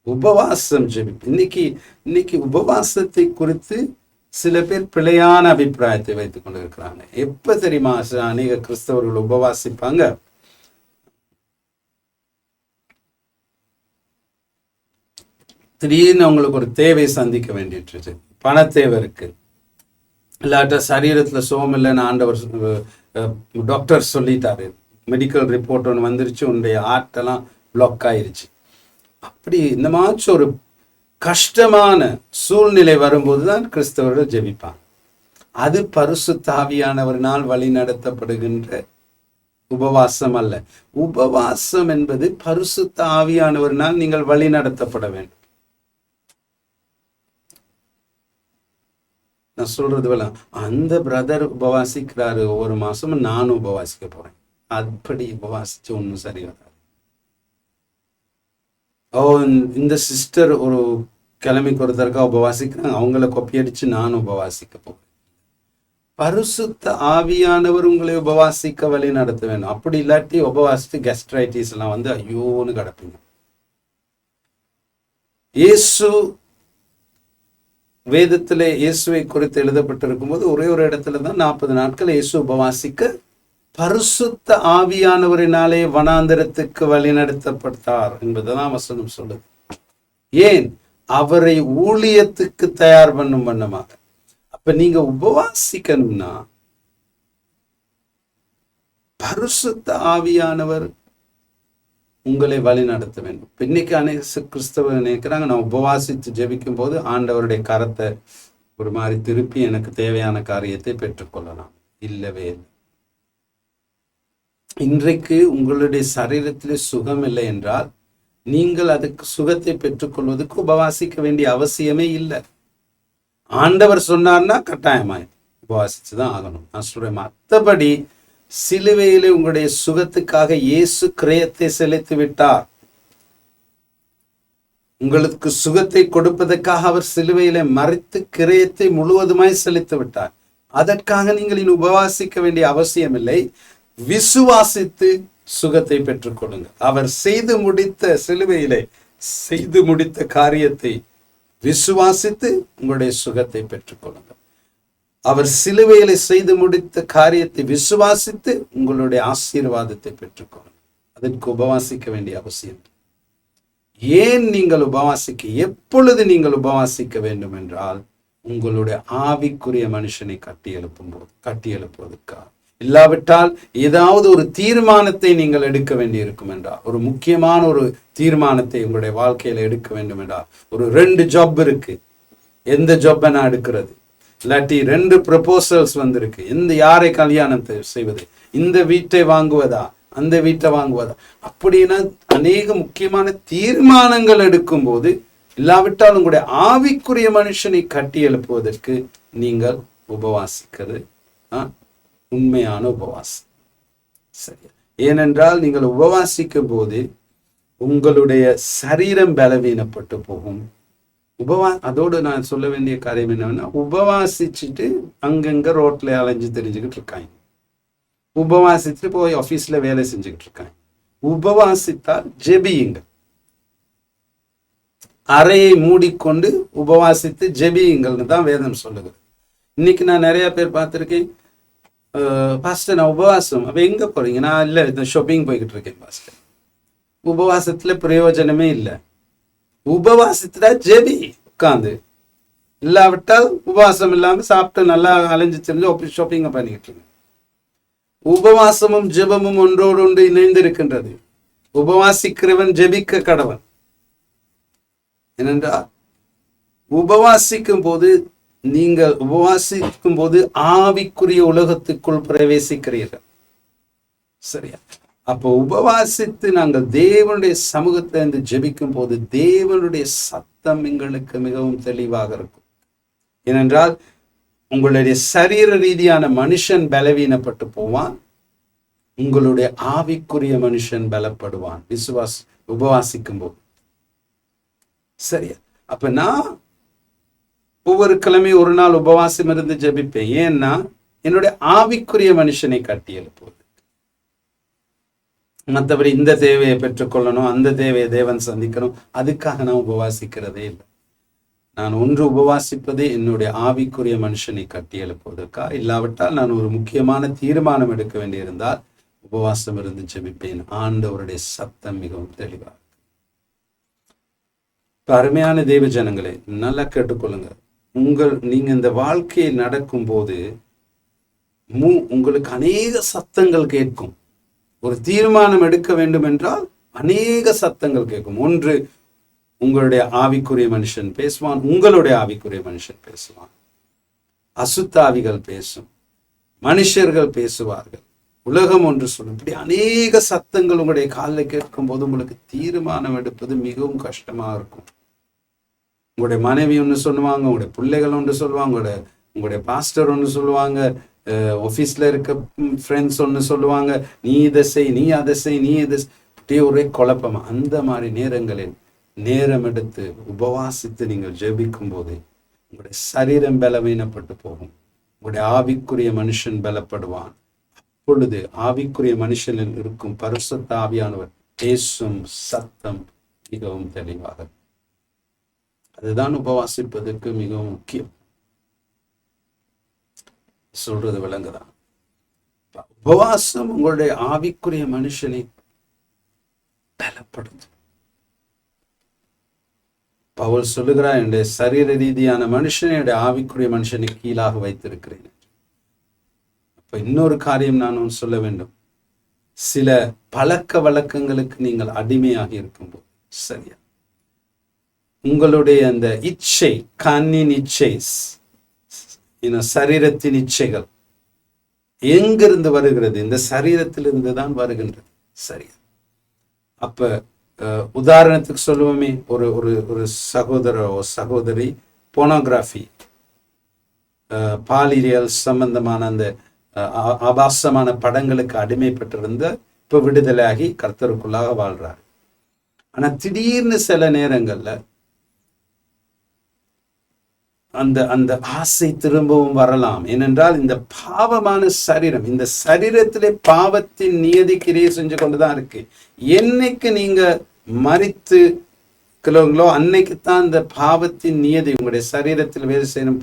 உபவாசம் ஜெபிப்பு. இன்னைக்கு உபவாசத்தை குறித்து சில பேர் பிழையான அபிப்பிராயத்தை வைத்துக் கொண்டு இருக்கிறாங்க. எப்ப தெரியுமா அநேக கிறிஸ்தவர்கள் உபவாசிப்பாங்க? திடீர்னு அவங்களுக்கு ஒரு தேவை சந்திக்க வேண்டிட்டு, பண தேவை இருக்கு, இல்லாட்ட சரீரத்துல சுகம் இல்லைன்னு ஆண்டவர் டாக்டர் சொல்லிட்டாரு, மெடிக்கல் ரிப்போர்ட் ஒன்று வந்துருச்சு, உன்னுடைய ஆர்ட்டெல்லாம் பிளாக் ஆயிருச்சு. அப்படி இந்த மாதிரி ஒரு கஷ்டமான சூழ்நிலை வரும்போது தான் கிறிஸ்தவர்கள் ஜெபிப்பாங்க. அது பரிசுத்த ஆவியானவரினால் வழி நடத்தப்படுகின்ற உபவாசம் அல்ல. உபவாசம் என்பது பரிசுத்த ஆவியானவரினால் நீங்கள் வழி நடத்தப்பட வேண்டும். நான் சொல்றது போல, அந்த பிரதர் உபவாசிக்கிறாரு ஒவ்வொரு மாசமும், நானும் உபவாசிக்க போறேன், அப்படி உபவாசிச்சு ஒன்றும் சரி வராது. இந்த சிஸ்டர் ஒரு கிழமைக்கு ஒருத்தருக்கா உபவாசிக்கிறாங்க, அவங்கள கொப்பியடிச்சு நானும் உபவாசிக்க போறேன். பரிசுத்த ஆவியானவர் உங்களை உபவாசிக்க வழி நடத்த வேண்டும். அப்படி இல்லாட்டி உபவாசித்து கெஸ்ட்ரைட்டிஸ் எல்லாம் வந்து ஐயோன்னு கிடப்பீங்க. இயேசு வேதத்திலே இயேசுவை குறித்து எழுதப்பட்டிருக்கும் போது ஒரே ஒரு இடத்துல தான் 40 நாட்கள் இயேசு உபவாசிக்க பரிசுத்த ஆவியானவரினாலே வனாந்தரத்துக்கு வழி நடத்தப்பட்டார் என்பதுதான் வசனம் சொல்லுது. ஏன்? அவரை ஊழியத்துக்கு தயார் பண்ணும் வண்ணமாக. அப்ப நீங்க உபவாசிக்கணும்னா பரிசுத்த ஆவியானவர் உங்களை வழி நடத்த வேண்டும். இன்னைக்கு அநேக கிறிஸ்தவ நினைக்கிறாங்க, நான் உபவாசித்து ஜெபிக்கும் போது ஆண்டவருடைய கரத்தை ஒரு மாதிரி திருப்பி எனக்கு தேவையான காரியத்தை பெற்றுக்கொள்ளலாம். இல்லவே இல்லை. இன்றைக்கு உங்களுடைய சரீரத்திலே சுகம் இல்லை என்றால் நீங்கள் அதுக்கு சுகத்தை பெற்றுக்கொள்வதற்கு உபவாசிக்க வேண்டிய அவசியமே இல்லை. ஆண்டவர் சொன்னார்னா கட்டாயமாய் உபவாசிச்சுதான் ஆகணும். நான் சொல்றேன், மற்றபடி சிலுவையிலே உங்களுடைய சுகத்துக்காக இயேசு கிரயத்தை செலுத்தி விட்டார். உங்களுக்கு சுகத்தை கொடுப்பதற்காக அவர் சிலுவையிலே மறித்து கிரயத்தை முழுவதுமாய் செலுத்தி விட்டார். அதற்காக நீங்கள் இனி உபவாசிக்க வேண்டிய அவசியம் இல்லை. விசுவாசித்து சுகத்தை பெற்றுக்கொள்ளுங்க. அவர் செய்து முடித்த சிலுவையிலே செய்து முடித்த காரியத்தை விசுவாசித்து உங்களுடைய சுகத்தை பெற்றுக்கொள்ளுங்க. அவர் சிலுவையிலே செய்து முடித்த காரியத்தை விசுவாசித்து உங்களுடைய ஆசீர்வாதத்தை பெற்றுக்கொள்ளுங்க. அதற்கு உபவாசிக்க வேண்டிய அவசியம். ஏன் நீங்கள் உபவாசிக்க, எப்பொழுது நீங்கள் உபவாசிக்க வேண்டும் என்றால் உங்களுடைய ஆவிக்குரிய மனுஷனை கட்டி எழுப்புவதற்காக. இல்லாவிட்டால் ஏதாவது ஒரு தீர்மானத்தை நீங்கள் எடுக்க வேண்டி இருக்கும் என்றால், ஒரு முக்கியமான ஒரு தீர்மானத்தை உங்களுடைய வாழ்க்கையில எடுக்க வேண்டும் என்றால், ஒரு 2 ஜாப் இருக்கு, எந்த ஜாப்பை நான் எடுக்கிறது, இல்லாட்டி 2 ப்ரொபோசல்ஸ் வந்திருக்கு, யாரை கல்யாணம் செய்வது, இந்த வீட்டை வாங்குவதா அந்த வீட்டை வாங்குவதா, அப்படின்னா அநேக முக்கியமான தீர்மானங்கள் எடுக்கும் போது, இல்லாவிட்டால் உங்களுடைய ஆவிக்குரிய மனுஷனை கட்டி எழுப்புவதற்கு நீங்கள் உபவாசிக்கிறது உண்மையான உபவாசம். சரி. ஏனென்றால் நீங்கள் உபவாசிக்கும் போது உங்களுடைய சரீரம் பலவீனப்பட்டு போகும். அதோடு நான் சொல்ல வேண்டிய காரியம் என்னன்னா, உபவாசிச்சுட்டு அங்கங்க ரோட்ல அலைஞ்சு தெரிஞ்சுக்கிட்டு இருக்காங்க. உபவாசிச்சுட்டு போய் ஆபீஸ்ல வேலை செஞ்சுக்கிட்டு இருக்காங்க. உபவாசித்தால் ஜெபியுங்க. அறையை மூடிக்கொண்டு உபவாசித்து ஜெபியுங்கள்னு தான் வேதம் சொல்லுது. இன்னைக்கு நான் நிறைய பேர் பார்த்திருக்கேன், பாஸ்டர் நான் உபவாசம், அப்ப எங்க போறீங்க? நான் இல்லை, இந்த ஷாப்பிங் போய்கிட்டு இருக்கேன் பாஸ்டர். உபவாசத்துல பிரயோஜனமே இல்லை. உபவாசத்துல ஜெபி உட்காந்து, இல்லாவிட்டால் உபவாசம் இல்லாம சாப்பிட்டு நல்லா அலைஞ்சு தெரிஞ்சு ஷாப்பிங்க பண்ணிக்கிட்டு இருக்கு. உபவாசமும் ஜெபமும் ஒன்றோடு இணைந்து இருக்கின்றது. உபவாசிக்கிறவன் ஜெபிக்க கடவன். ஏனென்றால் உபவாசிக்கும் போது நீங்கள் உபவாசிக்கும் போது ஆவிக்குரிய உலகத்துக்குள் பிரவேசிக்கிறீர்கள். சரியா? அப்போ உபவாசித்து நாங்கள் தேவனுடைய சமூகத்தை இருந்து ஜெபிக்கும் போது தேவனுடைய சத்தம் எங்களுக்கு மிகவும் தெளிவாக இருக்கும். ஏனென்றால் உங்களுடைய சரீர ரீதியான மனுஷன் பலவீனப்பட்டு போவான், உங்களுடைய ஆவிக்குரிய மனுஷன் பலப்படுவான் உபவாசிக்கும் போது. சரியா? அப்ப நான் ஒவ்வொரு கிழமை ஒரு நாள் உபவாசம் இருந்து ஜெபிப்பேன். ஏன்னா என்னுடைய ஆவிக்குரிய மனுஷனை கட்டி எழுப்புவது. மற்றபடி இந்த தேவையை பெற்றுக்கொள்ளணும், அந்த தேவையை தேவன் சந்திக்கணும், அதுக்காக நான் உபவாசிக்கிறதே இல்லை. நான் ஒன்று உபவாசிப்பதே என்னுடைய ஆவிக்குரிய மனுஷனை கட்டி எழுப்புவதற்கா. இல்லாவிட்டால் நான் ஒரு முக்கியமான தீர்மானம் எடுக்க வேண்டியிருந்தால் உபவாசம் இருந்து ஜெபிப்பேன். ஆண்டவருடைய சத்தம் மிகவும் தெளிவாக. அருமையான தேவ ஜனங்களே, நல்லா கேட்டுக்கொள்ளுங்க. நீங்க இந்த வாழ்க்கையை நடக்கும் போது உங்களுக்கு அநேக சத்தங்கள் கேட்கும். ஒரு தீர்மானம் எடுக்க வேண்டும் என்றால் அநேக சத்தங்கள் கேட்கும். ஒன்று, உங்களுடைய ஆவிக்குரிய மனுஷன் பேசுவான், உங்களுடைய ஆவிக்குரிய மனுஷன் பேசுவான். அசுத்தாவிகள் பேசும், மனுஷர்கள் பேசுவார்கள், உலகம் ஒன்று சொல்லும். இப்படி அநேக சத்தங்கள் உங்களுடைய காலில் கேட்கும் போது உங்களுக்கு தீர்மானம் எடுப்பது மிகவும் கஷ்டமா இருக்கும். உங்களுடைய மனைவி ஒன்று சொல்லுவாங்க, உங்களுடைய பிள்ளைகள் ஒன்று சொல்லுவாங்க, உங்களுடைய பாஸ்டர் ஒன்று சொல்லுவாங்க, ஆஃபீஸில் இருக்க ஃப்ரெண்ட்ஸ் ஒன்று சொல்லுவாங்க, நீ இதை செய், நீ அதை செய், நீ இதை அப்படியே ஒரே குழப்பமா. அந்த மாதிரி நேரங்களில் நேரம் எடுத்து உபவாசித்து நீங்கள் ஜெபிக்கும் போது உங்களுடைய சரீரம் பலவீனப்பட்டு போகும், உங்களுடைய ஆவிக்குரிய மனுஷன் பலப்படுவான். அப்பொழுது ஆவிக்குரிய மனுஷனில் இருக்கும் பரிசுத்த ஆவியானவர் பேசும் சத்தம் மிகவும் தெளிவாக. அதுதான் உபவாசிப்பதற்கு மிகவும் முக்கியம். சொல்றது விளங்குதான். உபவாசம் உங்களுடைய ஆவிக்குரிய மனுஷனை பலப்படுத்தும். பவுல் சொல்லுகிறார், என்னுடைய சரீர ரீதியான மனுஷனை என்னுடைய ஆவிக்குரிய மனுஷனை கீழாக வைத்திருக்கிறேன். அப்ப இன்னொரு காரியம் நான் சொல்ல வேண்டும். சில பழக்க வழக்கங்களுக்கு நீங்கள் அடிமையாக இருக்கும்போது, சரியா, உங்களுடைய அந்த இச்சை, கண்ணின் இச்சை, சரீரத்தின் இச்சைகள் எங்கிருந்து வருகிறது? இந்த சரீரத்திலிருந்து தான் வருகின்றது. சரியா? அப்ப உதாரணத்துக்கு சொல்லுவோமே, ஒரு ஒரு ஒரு சகோதரி போனோகிராஃபி, பாலியல் சம்பந்தமான அந்த ஆபாசமான படங்களுக்கு அடிமைப்பட்டிருந்த இப்ப விடுதலையாகி கர்த்தருக்குள்ளாக வாழ்றார். ஆனா திடீர்னு சில நேரங்கள்ல அந்த அந்த ஆசை திரும்பவும் வரலாம். ஏனென்றால் இந்த பாவமான சரீரம், இந்த சரீரத்திலே பாவத்தின் நியதி கிரியை செஞ்சு கொண்டுதான் இருக்கு. என்னைக்கு நீங்க மரித்து கிலோங்களோ அன்னைக்குத்தான் இந்த பாவத்தின் நியதி உங்களுடைய சரீரத்தில் வேறு செய்யும்,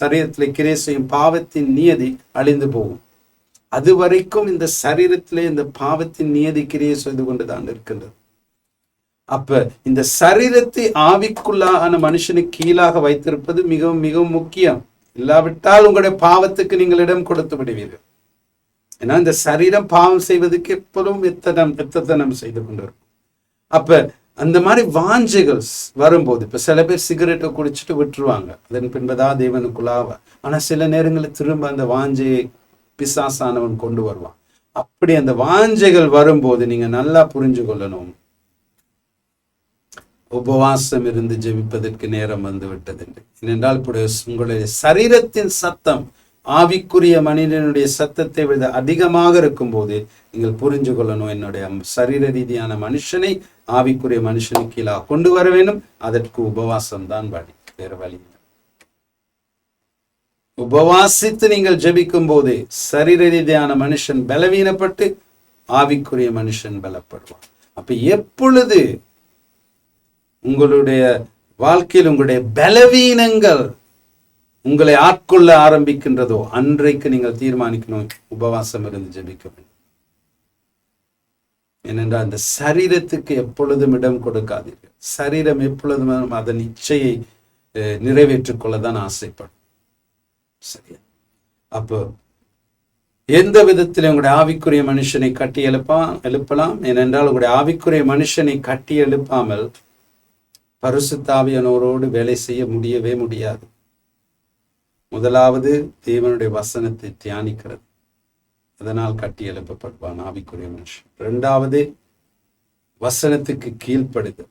சரீரத்தில் கிரியை செய்யும் பாவத்தின் நியதி அழிந்து போகும். அது வரைக்கும் இந்த சரீரத்திலே இந்த பாவத்தின் நியதி கிரியை செய்து கொண்டுதான் இருக்கின்றது. அப்ப இந்த சரீரத்தை ஆவிக்குள்ளான மனுஷனுக்கு கீழாக வைத்திருப்பது மிகவும் மிகவும் முக்கியம். இல்லாவிட்டால் உங்களுடைய பாவத்துக்கு நீங்கள் இடம் கொடுத்து விடுவீர்கள். ஏன்னா இந்த சரீரம் பாவம் செய்வதற்கு எப்பொழுதும் எத்தனம் செய்து கொண்டிருக்கும். அப்ப அந்த மாதிரி வாஞ்சைகள் வரும்போது, இப்ப சில பேர் சிகரெட்டை குடிச்சிட்டு விட்டுருவாங்க, அதன் பின்பதா தேவனுக்குள்ளாவ. ஆனா சில நேரங்களில் திரும்ப அந்த வாஞ்சையை பிசாசானவன் கொண்டு வருவான். அப்படி அந்த வாஞ்சைகள் வரும்போது நீங்க நல்லா புரிஞ்சு கொள்ளணும், உபவாசம் இருந்து ஜெபிப்பதற்கு நேரம் வந்து விட்டது என்று. ஏனென்றால் உங்களுடைய சரீரத்தின் சத்தம் ஆவிக்குரிய மனிதனுடைய சத்தத்தை விட அதிகமாக இருக்கும் போது நீங்கள் புரிஞ்சு கொள்ளணும், என்னுடைய சரீர ரீதியான மனுஷனை ஆவிக்குரிய மனுஷனுக்கு கீழாக கொண்டு வர வேண்டும். அதற்கு உபவாசம் தான் வழி, வேற வழி. உபவாசித்து நீங்கள் ஜெபிக்கும் போது சரீர ரீதியான மனுஷன் பலவீனப்பட்டு ஆவிக்குரிய மனுஷன் பலப்படுவான். அப்ப எப்பொழுது உங்களுடைய வாழ்க்கையில் உங்களுடைய பலவீனங்கள் உங்களை ஆட்கொள்ள ஆரம்பிக்கின்றதோ அன்றைக்கு நீங்கள் தீர்மானிக்கணும், உபவாசம் இருந்து ஜெபிக்க வேண்டும். ஏனென்றால் அந்த சரீரத்துக்கு எப்பொழுதும் இடம் கொடுக்காதீர்கள். சரீரம் எப்பொழுதும் அதன் இச்சையை நிறைவேற்றிக் கொள்ளதான் ஆசைப்படும். சரியா? அப்போ எந்த விதத்தில் உங்களுடைய ஆவிக்குரிய மனுஷனை கட்டி எழுப்பலாம். ஏனென்றால் உங்களுடைய ஆவிக்குரிய மனுஷனை கட்டி எழுப்பாமல் பரிசுத்த ஆவியானவரோடு வேலை செய்ய முடியவே முடியாது. முதலாவது தேவனுடைய வசனத்தை தியானிக்கிறது, அதனால் கட்டி எழுப்பப்படுவான் ஆவிக்குரிய மனுஷன். இரண்டாவது வசனத்துக்கு கீழ்ப்படுதல்.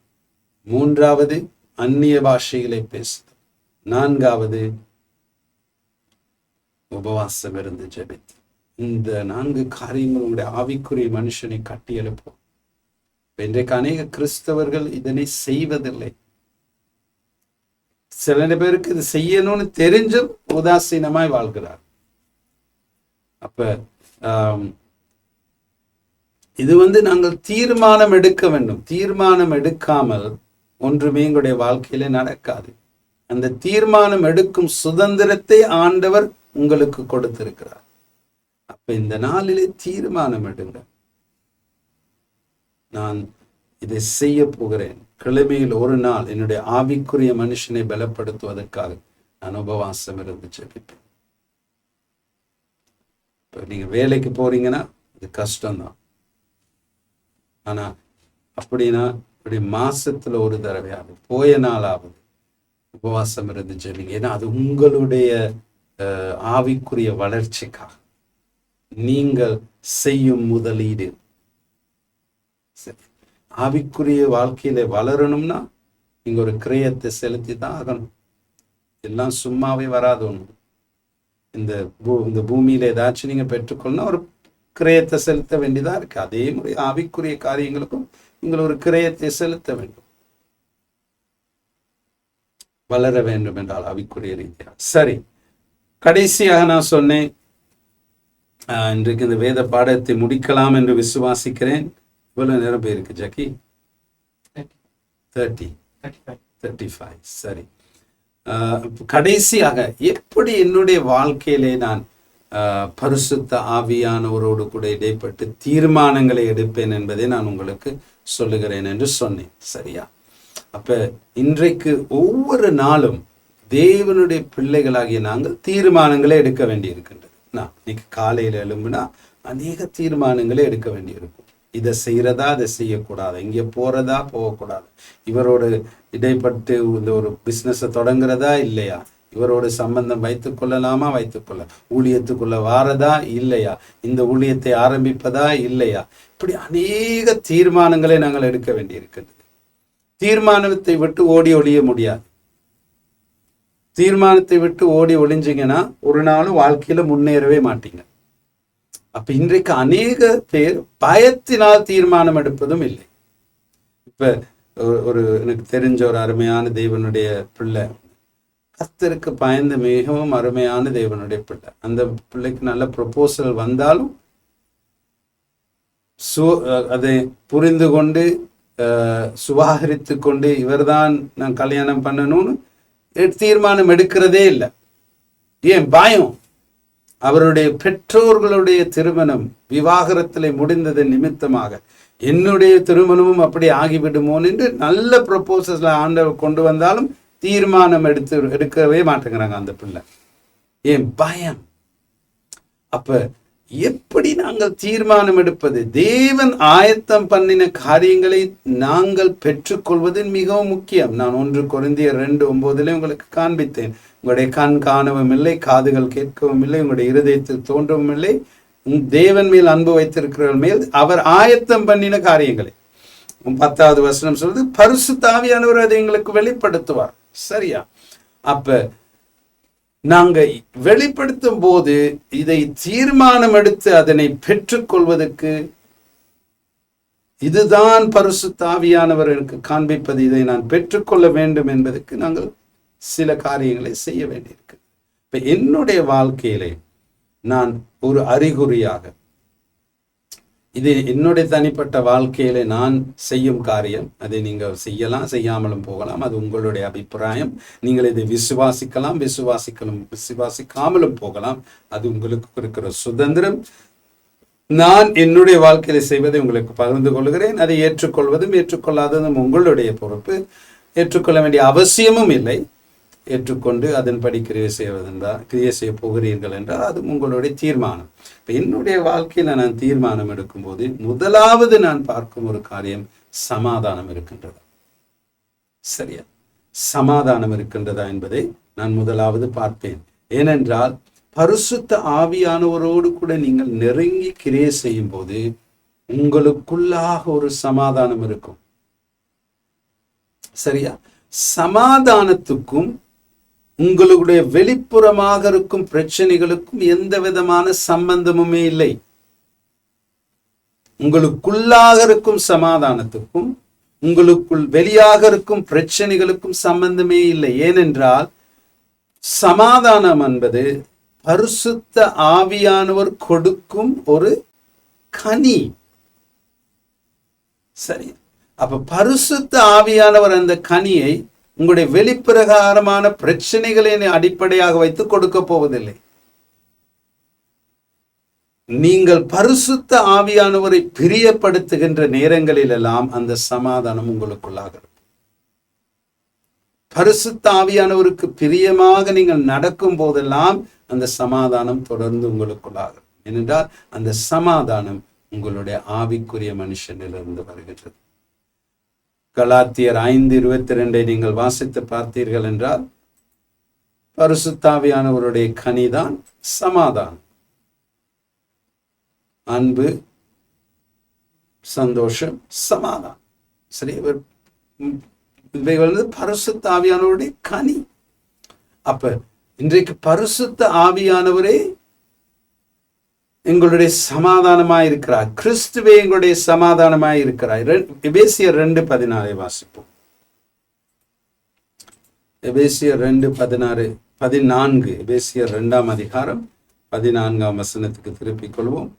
மூன்றாவது அந்நிய பாஷைகளை பேசுதல். நான்காவது உபவாசம் இருந்து ஜெபித்து. இந்த 4 காரியங்கள் உங்களுடைய ஆவிக்குரிய மனுஷனை கட்டி எழுப்பும். இன்றைக்கு அநேக கிறிஸ்தவர்கள் இதனை செய்வதில்லை. சில பேருக்கு இது செய்யணும்னு தெரிஞ்சும் உதாசீனமாய் வாழ்கிறார். அப்ப இது நாங்கள் தீர்மானம் எடுக்க வேண்டும். தீர்மானம் எடுக்காமல் ஒன்றுமே எங்களுடைய வாழ்க்கையில நடக்காது. அந்த தீர்மானம் எடுக்கும் சுதந்திரத்தை ஆண்டவர் உங்களுக்கு கொடுத்திருக்கிறார். அப்ப இந்த நாளிலே தீர்மானம் எடுங்க, நான் இதை செய்ய போகிறேன். கிழமையில் ஒரு நாள் என்னுடைய ஆவிக்குரிய மனுஷனை பலப்படுத்துவதற்காக நான் உபவாசம் இருந்து ஜெபிப்பேன். நீங்க வேலைக்கு போறீங்கன்னா இது கஷ்டம்தான். ஆனா அப்படின்னா இப்படி மாசத்துல ஒரு தடவையாவது போய நாளாவது உபவாசம் இருந்து ஜெபிங்க. ஏன்னா அது உங்களுடைய ஆவிக்குரிய வளர்ச்சிக்காக நீங்கள் செய்யும் முதலீடு. சரி, ஆவிக்குரிய வாழ்க்கையில வளரணும்னா நீங்க ஒரு கிரயத்தை செலுத்தி தான் ஆகணும். எல்லாம் சும்மாவே வராது. ஒன்று இந்த பூமியில ஏதாச்சும் நீங்க பெற்றுக்கொள்ளணும், ஒரு கிரயத்தை செலுத்த வேண்டியதா இருக்கு. அதே முறை ஆவிக்குரிய காரியங்களுக்கும் நீங்கள் ஒரு கிரயத்தை செலுத்த வேண்டும், வளர வேண்டும் என்றால் ஆவிக்குரிய ரீதியா. சரி, கடைசியாக நான் சொன்னேன், இன்றைக்கு இந்த வேத பாடத்தை முடிக்கலாம் என்று விசுவாசிக்கிறேன். இவ்வளவு நேரம் போயிருக்கு ஜக்கி? 35. சரி, கடைசியாக எப்படி என்னுடைய வாழ்க்கையிலே நான் பரிசுத்த ஆவியானவரோடு கூட இடைப்பட்டு தீர்மானங்களை எடுப்பேன் என்பதை நான் உங்களுக்கு சொல்லுகிறேன் என்று சொன்னேன். சரியா? அப்ப இன்றைக்கு ஒவ்வொரு நாளும் தேவனுடைய பிள்ளைகளாகிய நாங்கள் தீர்மானங்களை எடுக்க வேண்டி இருக்கின்றது. இன்னைக்கு காலையில எழும்புனா அநேக தீர்மானங்களை எடுக்க வேண்டியிருக்கும். இதை செய்யறதா, அதை செய்யக்கூடாது, இங்கே போறதா, போகக்கூடாது, இவரோடு இடைப்பட்டு இந்த ஒரு பிசினஸை தொடங்குறதா இல்லையா, இவரோட சம்பந்தம் வைத்துக் கொள்ளலாமா, வைத்துக்கொள்ள, ஊழியத்துக்குள்ள வாரதா இல்லையா, இந்த ஊழியத்தை ஆரம்பிப்பதா இல்லையா, இப்படி அநேக தீர்மானங்களை நாங்கள் எடுக்க வேண்டியிருக்கிறது. தீர்மானத்தை விட்டு ஓடி ஒழிய முடியாது. தீர்மானத்தை விட்டு ஓடி ஒளிஞ்சிங்கன்னா ஒரு நாளும் வாழ்க்கையில முன்னேறவே மாட்டீங்க. அப்ப இன்றைக்கு அநேக பேர் பயத்தினால் தீர்மானம் எடுப்பதும் இல்லை. இப்ப ஒரு எனக்கு தெரிஞ்ச ஒரு அருமையான தேவனுடைய பிள்ளை, கர்த்தருக்கு பயந்து மிகவும் அருமையான தேவனுடைய பிள்ளை. அந்த பிள்ளைக்கு நல்ல ப்ரொபோசல் வந்தாலும் அதை புரிந்து கொண்டு சுவாகரித்து கொண்டு இவர்தான் நான் கல்யாணம் பண்ணணும்னு தீர்மானம் எடுக்கிறதே இல்லை. ஏன்? பயம். அவருடைய பெற்றோர்களுடைய திருமணம் விவாகரத்திலே முடிந்தது நிமித்தமாக என்னுடைய திருமணமும் அப்படி ஆகிவிடுமோன்னு என்று நல்ல ப்ரொபோசல்ல ஆண்டவர் கொண்டு வந்தாலும் தீர்மானம் எடுக்கவே மாட்டேங்கிறாங்க அந்த பிள்ளை. ஏன்? பயம். அப்ப எப்படி நாங்கள் தீர்மானம் எடுப்பது? தேவன் ஆயத்தம் பண்ணின காரியங்களை நாங்கள் பெற்றுக்கொள்வது மிகவும் முக்கியம். நான் 1 கொரிந்தியர் 2:9 உங்களுக்கு காண்பித்தேன். உங்களுடைய கண் காணவும் இல்லை, காதுகள் கேட்கவும் இல்லை, உங்களுடைய இருதயத்தில் தோன்றவும் இல்லை, தேவன் மேல் அன்பு வைத்திருக்கிறவர்கள் மேல் அவர் ஆயத்தம் பண்ணின காரியங்களை. 10வது வசனம் சொல்றது, பரிசுத்த ஆவியானவர் அதை எங்களுக்கு வெளிப்படுத்துவார். சரியா? அப்ப நாங்க வெளிப்படுத்தும் போது இதை தீர்மானம் எடுத்து அதனை பெற்றுக்கொள்வதற்கு இதுதான் பரிசுத்த ஆவியானவர் எனக்கு காண்பிப்பது, இதை நான் பெற்றுக்கொள்ள வேண்டும் என்பதற்கு நாங்கள் சில காரியங்களை செய்ய வேண்டியிருக்கு. இப்ப என்னுடைய வாழ்க்கையிலே நான் ஒரு அறிகுறியாக, இது என்னுடைய தனிப்பட்ட வாழ்க்கையில நான் செய்யும் காரியம், அதை நீங்கள் செய்யலாம், செய்யாமலும் போகலாம், அது உங்களுடைய அபிப்பிராயம். நீங்கள் இதை விசுவாசிக்காமலும் போகலாம், அது உங்களுக்கு இருக்கிற சுதந்திரம். நான் என்னுடைய வாழ்க்கையில செய்வதை உங்களுக்கு பகிர்ந்து கொள்கிறேன். அதை ஏற்றுக்கொள்வதும் ஏற்றுக்கொள்ளாததும் உங்களுடைய பொறுப்பு. ஏற்றுக்கொள்ள வேண்டிய அவசியமும் இல்லை. ஏற்றுக்கொண்டு அதன்படி கிரியை செய்ய போகிறீர்கள் என்றால் அது உங்களுடைய தீர்மானம். இப்போ என்னுடைய வாழ்க்கையில் நான் தீர்மானம் எடுக்கும்போது முதலாவது நான் பார்க்கும் ஒரு காரியம் சமாதானம் இருக்கின்றதா. சரியா? சமாதானம் இருக்கின்றதா என்பதை நான் முதலாவது பார்ப்பேன். ஏனென்றால் பரிசுத்த ஆவியானவரோடு கூட நீங்கள் நெருங்கி கிரியை செய்யும் போது உங்களுக்குள்ளாக ஒரு சமாதானம் இருக்கும். சரியா? சமாதானத்துக்கும் உங்களுடைய வெளிப்புறமாக இருக்கும் பிரச்சனைகளுக்கும் எந்த விதமான சம்பந்தமுமே இல்லை. உங்களுக்குள்ளாக இருக்கும் சமாதானத்துக்கும் உங்களுக்குள் வெளியாக இருக்கும் பிரச்சனைகளுக்கும் சம்பந்தமே இல்லை. ஏனென்றால் சமாதானம் என்பது பரிசுத்த ஆவியானவர் கொடுக்கும் ஒரு கனி. சரி, அப்ப பரிசுத்த ஆவியானவர் அந்த கனியை உங்களுடைய வெளிப்பிரகாரமான பிரச்சனைகளை அடிப்படையாக வைத்து கொடுக்க போவதில்லை. நீங்கள் பரிசுத்த ஆவியானவரை பிரியப்படுத்துகின்ற நேரங்களில் எல்லாம் அந்த சமாதானம் உங்களுக்குள்ளாக இருக்கும். பரிசுத்த ஆவியானவருக்கு பிரியமாக நீங்கள் நடக்கும் போதெல்லாம் அந்த சமாதானம் தொடர்ந்து உங்களுக்குள்ளாக இருக்கும். ஏனென்றால் அந்த சமாதானம் உங்களுடைய ஆவிக்குரிய மனுஷனிலிருந்து வருகின்றது. கலாத்தியர் 5:22 நீங்கள் வாசித்து பார்த்தீர்கள் என்றால், பரிசுத்த ஆவியானவருடைய கனிதான் சமாதானம், அன்பு, சந்தோஷம், சமாதானம். சரி, இவைகள் பரிசுத்த ஆவியானவருடைய கனி. அப்ப இன்றைக்கு பரிசுத்த ஆவியானவரே எங்களுடைய சமாதானமாய் இருக்கிறார். கிறிஸ்துவே எங்களுடைய சமாதானமாய் இருக்கிறார். எபேசியர் 2:14 வாசிப்போம். எபேசியர் 2:14 எபேசியர் 2ஆம் அதிகாரம் 14ஆம் வசனத்துக்கு திருப்பிக் கொள்வோம்.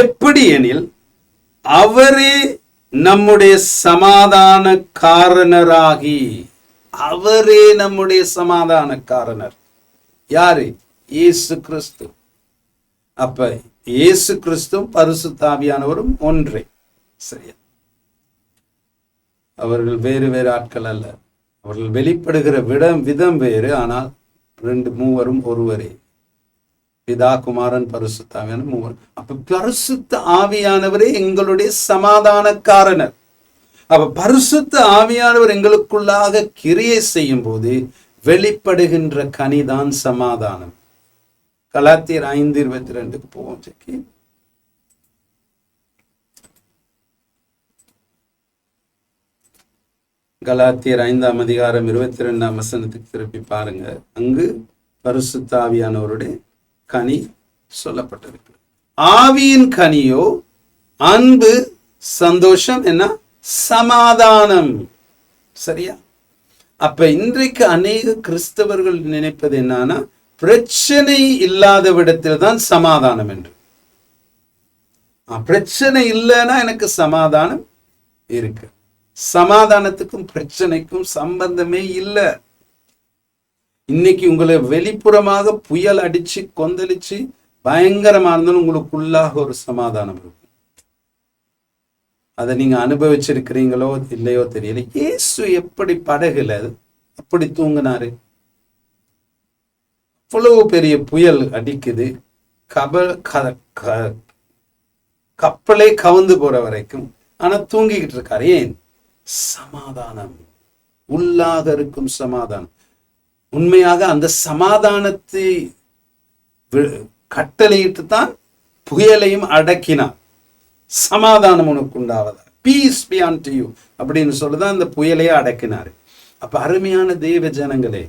எப்படி எனில் அவரே நம்முடைய சமாதான காரணராகி, அவரே நம்முடைய சமாதான காரணர். யாரு? இயேசு கிறிஸ்து. அப்ப இயேசு கிறிஸ்துவும் பரிசுத்த ஆவியானவரும் ஒன்றே. சரியா? அவர்கள் வேறு வேறு ஆட்கள் அல்ல. அவர்கள் வெளிப்படுகிற விதம் வேறு, ஆனால் 2 ஒருவரே. பிதா, குமாரன், பரிசுத்த ஆவியானவர் மூவர். அப்ப பரிசுத்த ஆவியானவரே எங்களுடைய சமாதான காரணர். அப்ப பரிசுத்த ஆவியானவர் எங்களுக்குள்ளாக கிரியை செய்யும் போது வெளிப்படுகின்ற கனிதான் சமாதானம். கலாத்தியர் 5:22 போவோம். கலாத்தியர் 5ஆம் அதிகாரம் 22ஆம் வசனத்துக்கு திருப்பி பாருங்க. அங்கு பரிசுத்த ஆவியானவருடைய கனி சொல்லப்பட்டிருக்கு. ஆவியின் கனியோ அன்பு, சந்தோஷம், என்ன? சமாதானம். சரியா? அப்ப இன்றைக்கு அநேக கிறிஸ்தவர்கள் நினைப்பது என்னன்னா, பிரச்சனை இல்லாத விடத்தில் தான் சமாதானம் என்று. பிரச்சனை இல்லைன்னா எனக்கு சமாதானம் இருக்கு. சமாதானத்துக்கும் பிரச்சனைக்கும் சம்பந்தமே இல்லை. இன்னைக்கு உங்களை வெளிப்புறமாக புயல் அடிச்சு கொந்தளிச்சு பயங்கரமா இருந்தாலும் உங்களுக்குள்ளாக ஒரு சமாதானம் இருக்கும். அதை நீங்க அனுபவிச்சிருக்கிறீங்களோ இல்லையோ தெரியல. இயேசு எப்படி படகுல அப்படி தூங்கினாரு? அவ்வளவு பெரிய புயல் அடிக்குது, கப்பலே கவுந்து போற வரைக்கும், ஆனா தூங்கிக்கிட்டு இருக்காரு. ஏன்? சமாதானம், உள்ளாக இருக்கும் சமாதானம். உண்மையாக அந்த சமாதானத்தை கட்டளையிட்டு தான் புயலையும் அடக்கினார். சமாதானம் உனக்கு உண்டாவதா, பீஸ் பி அன்டு யூ அப்படின்னு சொல்லிதான் அந்த புயலையே அடக்கினார். அப்ப அருமையான தேவ ஜனங்களே,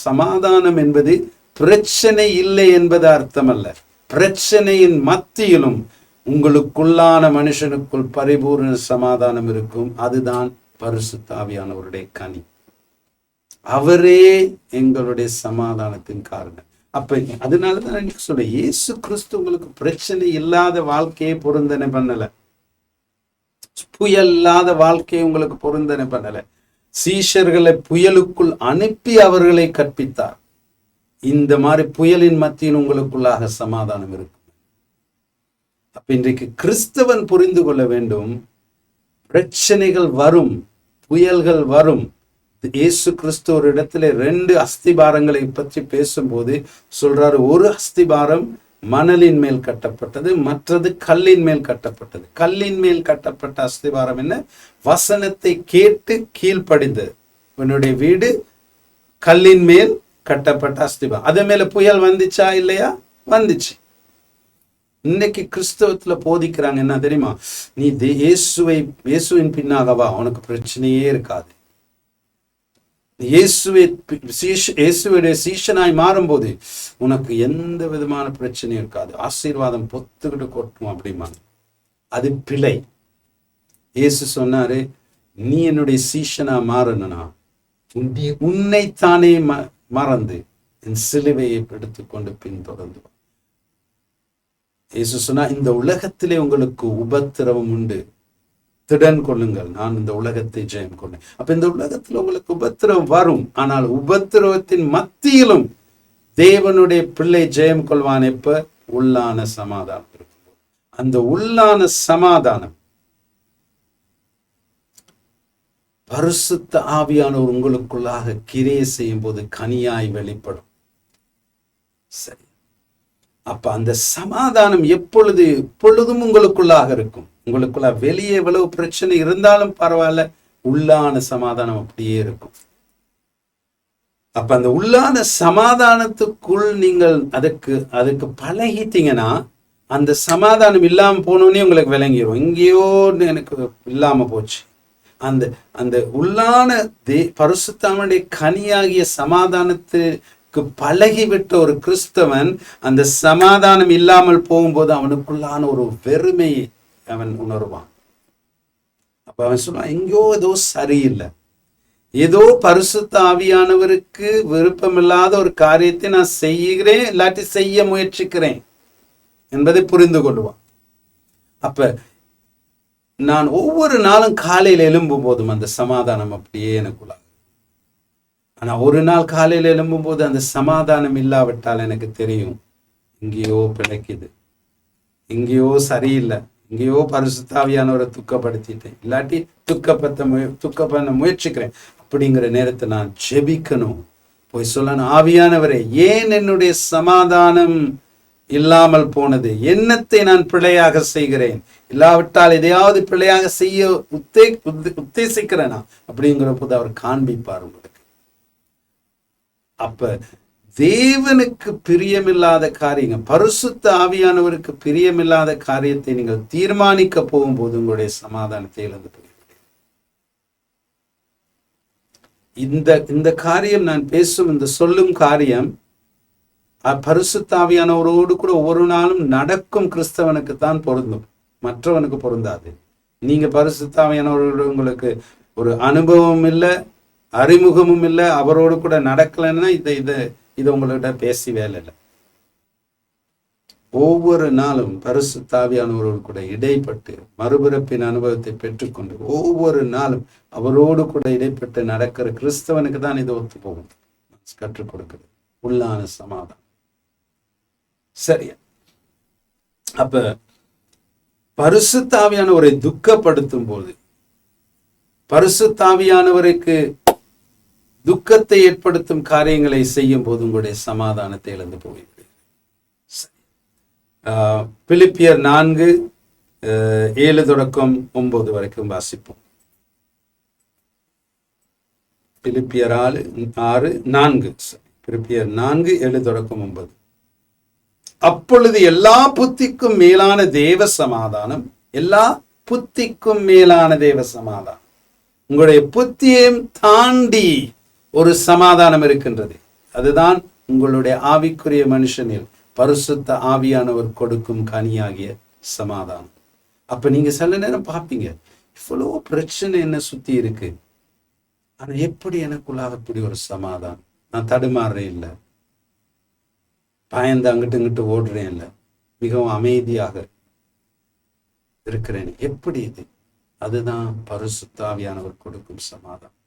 சமாதானம் என்பது பிரச்சனை இல்லை என்பது அர்த்தம் அல்ல. பிரச்சனையின் மத்தியிலும் உங்களுக்குள்ளான மனுஷனுக்குள் பரிபூர்ண சமாதானம் இருக்கும். அதுதான் பரிசுத்த ஆவியானவருடைய கனி. அவரே எங்களுடைய சமாதானத்தின் காரணம். அப்ப அதனாலதான் எனக்கு சொல்ல, இயேசு கிறிஸ்து உங்களுக்கு பிரச்சனை இல்லாத வாழ்க்கையை பொருந்தனை பண்ணல, புயல் இல்லாத வாழ்க்கையை உங்களுக்கு பொருந்தனை பண்ணல. சீஷர்களை புயலுக்குள் அனுப்பி அவர்களை கற்பித்தார். இந்த மாதிரி புயலின் மத்தியில் உங்களுக்குள்ளாக சமாதானம் இருக்கும். அப்ப இன்றைக்கு கிறிஸ்தவன் புரிந்து கொள்ள வேண்டும், பிரச்சனைகள் வரும், புயல்கள் வரும். இயேசு கிறிஸ்து ஒரு இடத்துல 2 அஸ்திபாரங்களை பற்றி பேசும்போது சொல்றாரு, ஒரு அஸ்திபாரம் மணலின் மேல் கட்டப்பட்டது, மற்றது கல்லின் மேல் கட்டப்பட்டது. கல்லின் மேல் கட்டப்பட்ட அஸ்திபாரம் என்ன? வசனத்தை கேட்டு கீழ்ப்படிந்தது. என்னுடைய வீடு கல்லின் மேல் கட்டப்பட்ட அஸ்திபாரம். அது மேல புயல் வந்துச்சா இல்லையா? வந்துச்சு. இன்னைக்கு கிறிஸ்தவத்துல போதிக்கிறாங்க என்ன தெரியுமா? நீ இயேசுவின் பின்னாகவா, உனக்கு பிரச்சனையே இருக்காது. இயேசுவுடைய சீஷனாய் மாறும்போது உனக்கு எந்த விதமான பிரச்சனையும் இருக்காது, ஆசீர்வாதம் பொத்துக்கிட்டு கொட்டும் அப்படிமா. அது பிழை. இயேசு சொன்னாரு, நீ என்னுடைய சீஷனா மாறணும்னா உன்னைத்தானே மறந்து என் சிலுவையை எடுத்துக்கொண்டு பின்தொடர்ந்து. இயேசு சொன்னா, இந்த உலகத்திலே உங்களுக்கு உபத்திரவம் உண்டு, திடன் கொள்ளுங்கள், நான் இந்த உலகத்தை ஜெயம் கொண்டேன். அப்ப இந்த உலகத்துல உங்களுக்கு உபத்திரவம் வரும், ஆனால் உபத்திரவத்தின் மத்தியிலும் தேவனுடைய பிள்ளை ஜெயம் கொள்வான். எப்ப? உள்ளான சமாதானம் இருக்கும். அந்த உள்ளான சமாதானம் பரிசுத்த ஆவியானவர் உங்களுக்குள்ளாக கிரியை செய்யும் போது கனியாய் வெளிப்படும். சரி, அப்ப அந்த சமாதானம் எப்பொழுதும் உங்களுக்குள்ளாக இருக்கும். உங்களுக்குள்ள வெளியே எவ்வளவு பிரச்சனை இருந்தாலும் பரவாயில்ல, உள்ளான சமாதானம் அப்படியே இருக்கும். அப்ப அந்த உள்ளான சமாதானத்துக்குள் நீங்கள் அதுக்கு பழகிட்டீங்கன்னா, அந்த சமாதானம் இல்லாம போனோடனே உங்களுக்கு விளங்கிடும், எங்கேயோ எனக்கு இல்லாம போச்சு. அந்த அந்த உள்ளான பரிசுத்தமுடைய கனியாகிய சமாதானத்துக்கு பழகிவிட்ட ஒரு கிறிஸ்தவன் அந்த சமாதானம் இல்லாமல் போகும்போது அவனுக்குள்ளான ஒரு வெறுமையை அவன் உணர்வான். அப்ப அவன் சொல்லுவான், எங்கேயோ ஏதோ சரியில்லை, ஏதோ பரிசுத்த ஆவியானவருக்கு விருப்பமில்லாத ஒரு காரியத்தை நான் செய்கிறேன், இல்லாட்டி செய்ய முயற்சிக்கிறேன் என்பதை புரிந்து கொள்வான். அப்ப நான் ஒவ்வொரு நாளும் காலையில் எழும்பும் போதும் அந்த சமாதானம் அப்படியே எனக்குள்ள. ஆனா ஒரு நாள் காலையில் எழும்பும் போது அந்த சமாதானம் இல்லாவிட்டால் எனக்கு தெரியும், எங்கேயோ பிழைக்குது, எங்கேயோ சரியில்லை, எங்கேயோ பரிசுத்த ஆவியானவரை துக்கப்படுத்திட்டேன், இல்லாட்டி துக்க பண்ண முயற்சிக்கிறேன். அப்படிங்கிற நேரத்தை நான் ஜெபிக்கணும், போய் சொல்லணும், ஆவியானவரே ஏன் என்னுடைய சமாதானம் இல்லாமல் போனது, என்னத்தை நான் பிழையாக செய்கிறேன், இல்லாவிட்டால் எதையாவது பிழையாக செய்ய உத்தேசிக்கிறேனா அப்படிங்கிற போது அவர் காண்பிப்பார் உங்களுக்கு. அப்ப தேவனுக்கு பிரியமில்லாத காரியங்கள், பரிசுத்த ஆவியானவருக்கு பிரியமில்லாத காரியத்தை நீங்கள் தீர்மானிக்க போகும்போது உங்களுடைய சமாதானத்தை இழந்து போய் இந்த காரியம் நான் பேசும் இந்த சொல்லும் காரியம் பரிசுத்த ஆவியானவரோடு கூட ஒவ்வொரு நாளும் நடக்கும் கிறிஸ்தவனுக்கு தான் பொருந்தும், மற்றவனுக்கு பொருந்தாது. நீங்க பரிசுத்த ஆவியானவரோடு உங்களுக்கு ஒரு அனுபவம் இல்லை, அறிமுகமும் இல்லை, அவரோடு கூட நடக்கலைன்னா இது உங்கள்கிட்ட பேசி வேலை இல்லை. ஒவ்வொரு நாளும் பரிசுத்த ஆவியானவரோடு கூட இடைப்பட்டு மறுபிறப்பின் அனுபவத்தை பெற்றுக்கொண்டு ஒவ்வொரு நாளும் அவரோடு கூட இடைப்பட்டு நடக்கிற கிறிஸ்தவனுக்கு தான் இது ஒத்து போகும், கற்றுக் கொடுக்குது உள்ளான சமாதானம். சரியா? அப்ப பரிசுத்த ஆவியானவரை துக்கப்படுத்தும் போது, பரிசுத்த ஆவியானவருக்கு துக்கத்தை ஏற்படுத்தும் காரியங்களை செய்யும் போது உங்களுடைய சமாதானத்தை இழந்து போகிறது. பிலிப்பியர் 4:7-9 வரைக்கும் வாசிப்போம். பிலிப்பியர் 4:4 பிலிப்பியர் 4:7-9. அப்பொழுது எல்லா புத்திக்கும் மேலான தேவ சமாதானம், எல்லா புத்திக்கும் மேலான தேவ சமாதானம், உங்களுடைய புத்தியையும் தாண்டி ஒரு சமாதானம் இருக்கின்றது. அதுதான் உங்களுடைய ஆவிக்குரிய மனுஷனில் பரிசுத்த ஆவியானவர் கொடுக்கும் கனியாகிய சமாதானம். அப்ப நீங்க சில நேரம் பார்ப்பீங்க, இவ்வளோ பிரச்சனை என்ன சுத்தி இருக்கு, ஆனா எப்படி எனக்குள்ளாக இப்படி ஒரு சமாதானம், நான் தடுமாறுறேன் இல்லை, பயந்து அங்கிட்டு இங்கிட்டு ஓடுறேன் இல்லை, மிகவும் அமைதியாக இருக்கிறேன், எப்படி இது? அதுதான் பரிசுத்த ஆவியானவர் கொடுக்கும் சமாதானம்.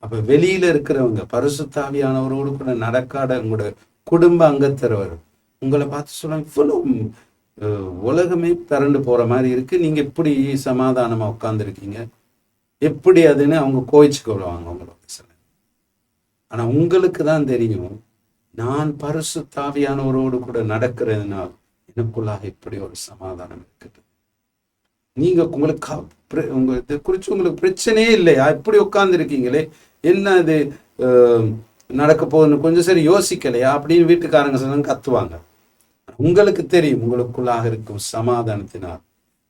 அப்ப வெளியில இருக்கிறவங்க பரிசுத்த ஆவியானவரோடு கூட நடக்காத உங்களோட குடும்ப அங்கத்தரவர் உங்களை பார்த்து சொல்லுவாங்க, இவ்வளவு உலகமே திரண்டு போற மாதிரி இருக்கு, நீங்க எப்படி சமாதானமா உட்கார்ந்துருக்கீங்க, எப்படி அதுன்னு அவங்க கோயிச்சுக்கொள்வாங்க உங்களோட சில. ஆனா உங்களுக்கு தான் தெரியும், நான் பரிசுத்த ஆவியானவரோடு கூட நடக்கிறதுனால் எனக்குள்ளாக இப்படி ஒரு சமாதானம் இருக்குது. நீங்க உங்களுக்கு குறிச்சு உங்களுக்கு பிரச்சனையே இல்லையா, இப்படி உட்கார்ந்து இருக்கீங்களே, என்ன இது நடக்க போகுதுன்னு கொஞ்சம் சரி யோசிக்கலையா அப்படின்னு வீட்டுக்காரங்க சொன்னாங்க, கத்துவாங்க. உங்களுக்கு தெரியும், உங்களுக்குள்ளாக இருக்கும் சமாதானத்தினால்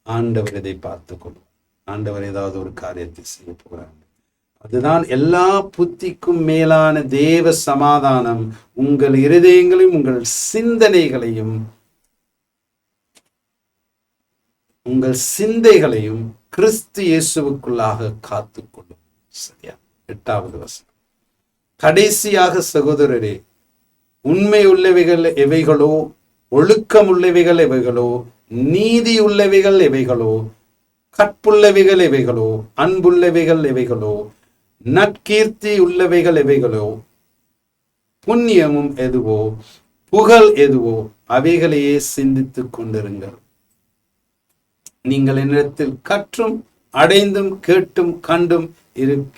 ஆண்டவர் இதை பார்த்துக்கொள்ளும், ஆண்டவர் ஏதாவது ஒரு காரியத்தை செய்ய போகிறாங்க. அதுதான் எல்லா புத்திக்கும் மேலான தேவ சமாதானம் உங்கள் இருதயங்களையும் உங்கள் சிந்தைகளையும் கிறிஸ்து இயேசுவுக்குள்ளாக காத்துக்கொள்ளும். சரியா? 8வது வசனம். கடைசியாக சகோதரரே, உண்மை உள்ளவைகள் எவைகளோ, ஒழுக்கம் உள்ளவைகள் எவைகளோ, நீதி உள்ளவைகள் எவைகளோ, கற்புள்ளவைகள் எவைகளோ, அன்புள்ளவைகள் எவைகளோ, நற்கீர்த்தி உள்ளவைகள் எவைகளோ, புண்ணியமும் எதுவோ, புகழ் எதுவோ, அவைகளையே சிந்தித்துக் கொண்டிருங்கள். நீங்கள் என்னிடத்தில் கற்றும் அடைந்தும் கேட்டும் கண்டும்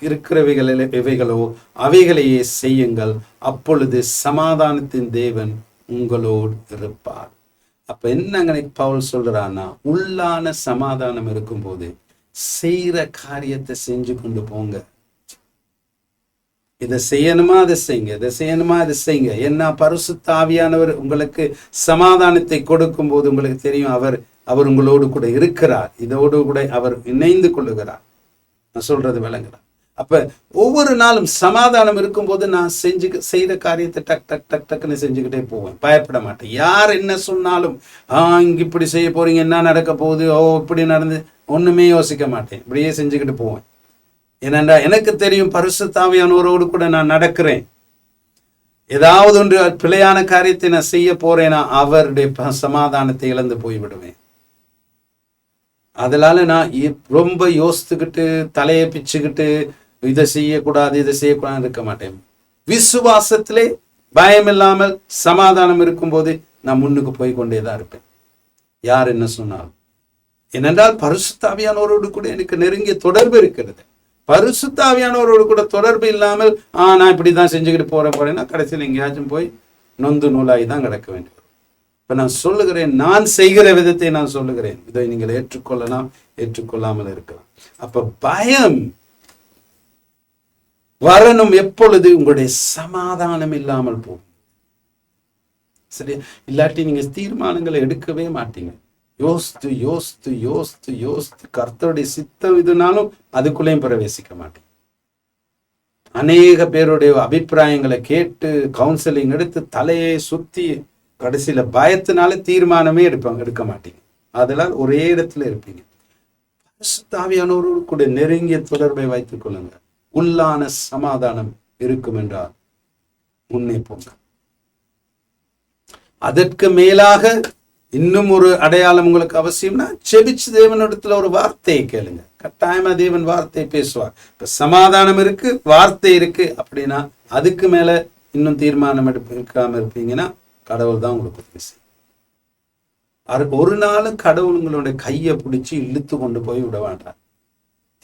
இருக்கிறவைகள் எவைகளோ அவைகளையே செய்யுங்கள், அப்பொழுது சமாதானத்தின் தேவன் உங்களோடு இருப்பார். அப்ப என்னங்க பவுல் சொல்றான்னா, உள்ளான சமாதானம் இருக்கும்போது செய்யற காரியத்தை செஞ்சு கொண்டு போங்க. இதை செய்யணுமா அதை செய்யுங்க, இதை செய்யணுமா அதை செய்யுங்க. என்ன பரிசுத்த ஆவியானவர் உங்களுக்கு சமாதானத்தை கொடுக்கும் போது உங்களுக்கு தெரியும் அவர் உங்களோடு கூட இருக்கிறார், இதோடு கூட அவர் இணைந்து கொள்ளுகிறார். நான் சொல்றது விளங்குறா? அப்ப ஒவ்வொரு நாளும் சமாதானம் இருக்கும்போது நான் செய்த காரியத்தை டக் டக் டக் டக்குன்னு செஞ்சுக்கிட்டே போவேன், பயப்பட மாட்டேன். யார் என்ன சொன்னாலும் இங்க இப்படி செய்ய போறீங்க, என்ன நடக்க போகுது, இப்படி நடந்து, ஒண்ணுமே யோசிக்க மாட்டேன், இப்படியே செஞ்சுக்கிட்டு போவேன். ஏனென்றா எனக்கு தெரியும் பரிசுத்த ஆவியானவரோடு கூட நான் நடக்கிறேன். ஏதாவது ஒன்று பிழையான காரியத்தை நான் செய்ய போறேன்னா அவருடைய சமாதானத்தை இழந்து போய்விடுவேன். அதனால நான் ரொம்ப யோசித்துக்கிட்டு தலையை பிச்சுக்கிட்டு இதை செய்யக்கூடாது இதை செய்யக்கூடாது இருக்க மாட்டேன். விசுவாசத்திலே பயம் இல்லாமல் சமாதானம் இருக்கும்போது நான் முன்னுக்கு போய் கொண்டேதான் இருப்பேன், யார் என்ன சொன்னாலும். ஏனென்றால் பரிசுத்த ஆவியானவரோடு கூட எனக்கு நெருங்கிய தொடர்பு இருக்கிறது. பரிசுத்த ஆவியானவரோடு கூட தொடர்பு இல்லாமல் நான் இப்படிதான் செஞ்சுக்கிட்டு போறேன்னா கடைசியில் எங்கேயாச்சும் போய் நொந்து நூலாகி தான் கிடக்க வேண்டும். இப்ப நான் சொல்லுகிறேன், நான் செய்கிற விதத்தை நான் சொல்லுகிறேன். இதை நீங்கள் ஏற்றுக்கொள்ளலாம், ஏற்றுக்கொள்ளாமல் இருக்கலாம். அப்ப பயம் வரணும் எப்பொழுது? உங்களுடைய சமாதானம் இல்லாமல் போகும். சரி, இல்லாட்டி நீங்க தீர்மானங்களை எடுக்கவே மாட்டீங்க. யோசித்து யோசித்து யோசித்து யோசித்து கர்த்தருடைய சித்தம் இதுனாலும் அதுக்குள்ளேயும் பிரவேசிக்க மாட்டேன். அநேக பேருடைய அபிப்பிராயங்களை கேட்டு கவுன்சிலிங் எடுத்து தலையை சுத்தி கடைசியில பயத்தினால தீர்மானமே எடுக்க மாட்டீங்க. அதெல்லாம் ஒரே இடத்துல இருப்பீங்க. ஆவியானவரோடு கூட நெருங்கிய தொடர்பை வைத்துக் கொள்ளுங்க. உள்ளான சமாதானம் இருக்கும் என்றால் முன்னே போங்க. அதற்கு மேலாக இன்னும் ஒரு அடையாளம் உங்களுக்கு அவசியம்னா, செபிச்சு தேவனிடத்துல ஒரு வார்த்தையை கேளுங்க. கட்டாயமா தேவன் வார்த்தை பேசுவார். இப்ப சமாதானம் இருக்கு, வார்த்தை இருக்கு அப்படின்னா அதுக்கு மேல இன்னும் தீர்மானம் எடுக்காம இருப்பீங்கன்னா கடவுள் தான் உங்களுக்கு உதவி செய்யும். ஒரு நாளும் கடவுள் உங்களுடைய கையை பிடிச்சி இழுத்து கொண்டு போய் விட வேண்டாம்.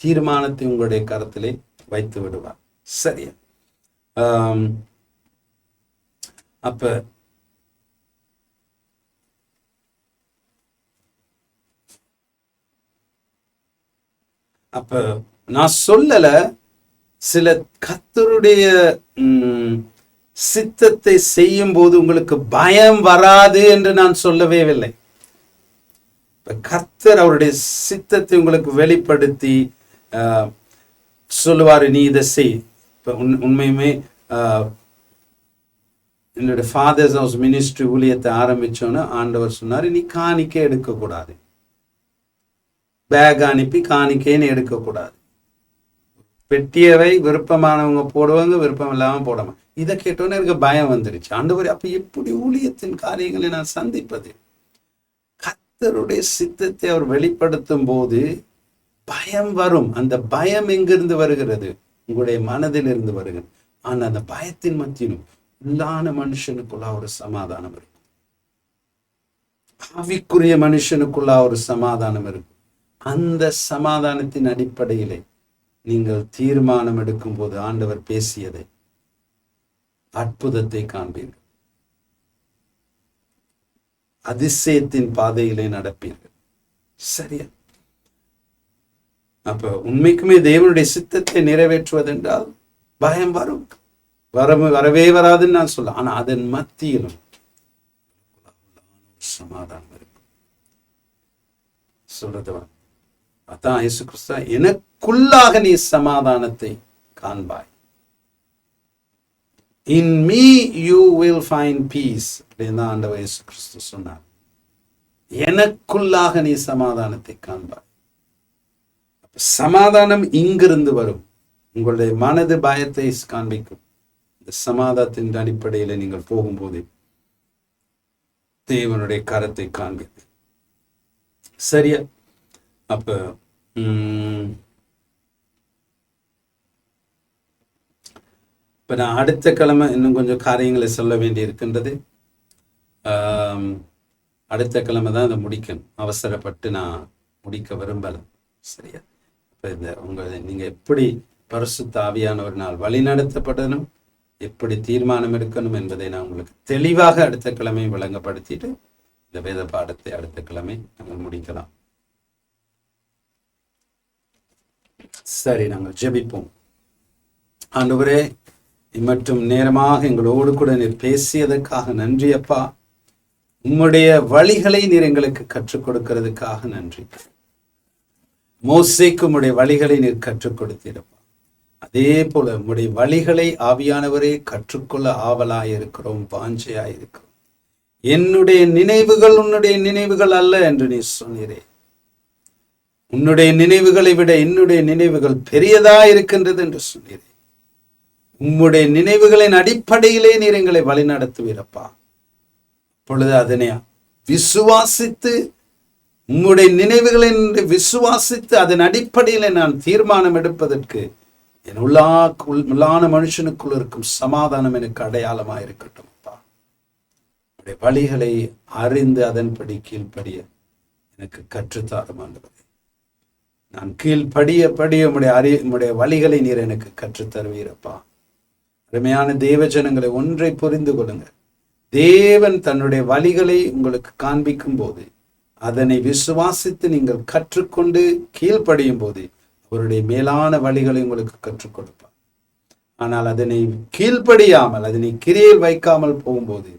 தீர்மானத்தை உங்களுடைய கரத்திலே வைத்து விடுவார். சரியா? அப்ப நான் சொல்லல, சில கர்த்தருடைய சித்தத்தை செய்யும் போது உங்களுக்கு பயம் வராது என்று நான் சொல்லவே இல்லை. கர்த்தர் அவருடைய சித்தத்தை உங்களுக்கு வெளிப்படுத்தி சொல்லுவாரு, நீ இதை செய். இப்ப உண்மையுமே என்னுடைய ஃபாதர்ஸ் ஹவுஸ் மினிஸ்ட்ரி ஊழியத்தை ஆரம்பிச்சோன்னு ஆண்டவர் சொன்னாரு, நீ காணிக்கை எடுக்கக்கூடாது, பேக் அனுப்பி காணிக்கைன்னு எடுக்கக்கூடாது, பெட்டியவை விருப்பமானவங்க போடுவாங்க, விருப்பம் இல்லாம போடாம. இதை கேட்டோன்னே எனக்கு பயம் வந்துருச்சு. ஆண்டவர், அப்ப எப்படி ஊழியத்தின் காரியங்களை நான் சந்திப்பது? கர்த்தருடைய சித்தத்தை அவர் வெளிப்படுத்தும் போது பயம் வரும். அந்த பயம் எங்கிருந்து வருகிறது? உங்களுடைய மனதில் இருந்து வருகிறது. ஆனா அந்த பயத்தின் மத்தியிலும் உள்ளான மனுஷனுக்குள்ள ஒரு சமாதானம் இருக்கும். ஆவிக்குரிய மனுஷனுக்குள்ள ஒரு சமாதானம் இருக்கும். அந்த சமாதானத்தின் அடிப்படையிலே நீங்கள் தீர்மானம் எடுக்கும் போது ஆண்டவர் பேசியதை, அற்புதத்தை காண்பீர்கள், அதிசயத்தின் பாதையிலே நடப்பீர்கள். சரியா? அப்ப உண்மைக்குமே தேவனுடைய சித்தத்தை நிறைவேற்றுவதென்றால் பயம் வரும், வரவே வராதுன்னு நான் சொல்ல. ஆனா அதன் மத்தியிலும் சமாதானம் இருக்கும். சொல்றது அதான் இயேசு கிறிஸ்து, எனக்குள்ளாக நீ சமாதானத்தை காண்பாய். In me you will find peace அப்படின்னு தான் ஆண்டவர் இயேசு கிறிஸ்து சொன்னார். எனக்குள்ளாக நீ சமாதானத்தை காண்பாய். சமாதானம் இங்கிருந்து வரும். உங்களுடைய மனது பயத்தை காண்பிக்கும். இந்த சமாதானத்தின் அடிப்படையில் நீங்கள் போகும்போது தேவனுடைய கரத்தை காண்பிக்கும். சரியா? அப்ப இப்ப நான் அடுத்த கிழமை இன்னும் கொஞ்சம் காரியங்களை சொல்ல வேண்டி இருக்கின்றது. அடுத்த கிழமை தான் இதை முடிக்கணும். அவசரப்பட்டு நான் முடிக்க விரும்பல. சரியா? நீங்க எப்படி பரிசுத்த ஆவியானவரினால் வழி நடத்தப்படணும், எப்படி தீர்மானம் எடுக்கணும் என்பதை நான் உங்களுக்கு தெளிவாக அடுத்த கிழமை விளங்கப்படுத்திட்டு இந்த வேத பாடத்தை அடுத்த கிழமை நாங்கள் முடிக்கலாம். சரி, நாங்கள் ஜெபிப்போம். ஆண்டவரே, மற்றும் நேரமாக எங்களோடு கூட நீர் பேசியதற்காக நன்றி அப்பா. உம்முடைய வழிகளை நீர் எங்களுக்கு கற்றுக் கொடுக்கிறதுக்காக நன்றி. மோசேக்கு உம்முடைய வழிகளை நீர் கற்றுக் கொடுத்தீரப்பா. அதே போல உம்முடைய வழிகளை ஆவியானவரே கற்றுக்கொள்ள ஆவலாயிருக்கிறோம், வாஞ்சையாயிருக்கிறோம். என்னுடைய நினைவுகள் உன்னுடைய நினைவுகள் அல்ல என்று நீ சொன்னீரே. உன்னுடைய நினைவுகளை விட என்னுடைய நினைவுகள் பெரியதா இருக்கின்றது என்று சொன்னீரே. உம்முடைய நினைவுகளின் அடிப்படையிலே நீர் எங்களை வழி நடத்துவீரப்பா. பொழுது அதனை விசுவாசித்து, உம்முடைய நினைவுகளின் விசுவாசித்து அதன் அடிப்படையிலே நான் தீர்மானம் எடுப்பதற்கு என் உள்ளான மனுஷனுக்குள் இருக்கும் சமாதானம் எனக்கு அடையாளமாக இருக்கட்டும் அப்பா. உடைய வழிகளை அறிந்து அதன்படி கீழ்ப்படிய எனக்கு கற்றுத்தாரும் ஆண்டவரே. நான் கீழ்ப்படிய உம்முடைய வழிகளை நீர் எனக்கு கற்றுத்தருவீரப்பா. அருமையான தேவ ஜனங்களை ஒன்றை புரிந்து கொள்ளுங்க. தேவன் தன்னுடைய வழிகளை உங்களுக்கு காண்பிக்கும் போது அதனை விசுவாசித்து நீங்கள் கற்றுக்கொண்டு கீழ்ப்படியும் போது அவருடைய மேலான வழிகளை உங்களுக்கு கற்றுக் கொடுப்பார். ஆனால் அதனை கீழ்ப்படியாமல் அதனை கிரியில் வைக்காமல் போகும்போது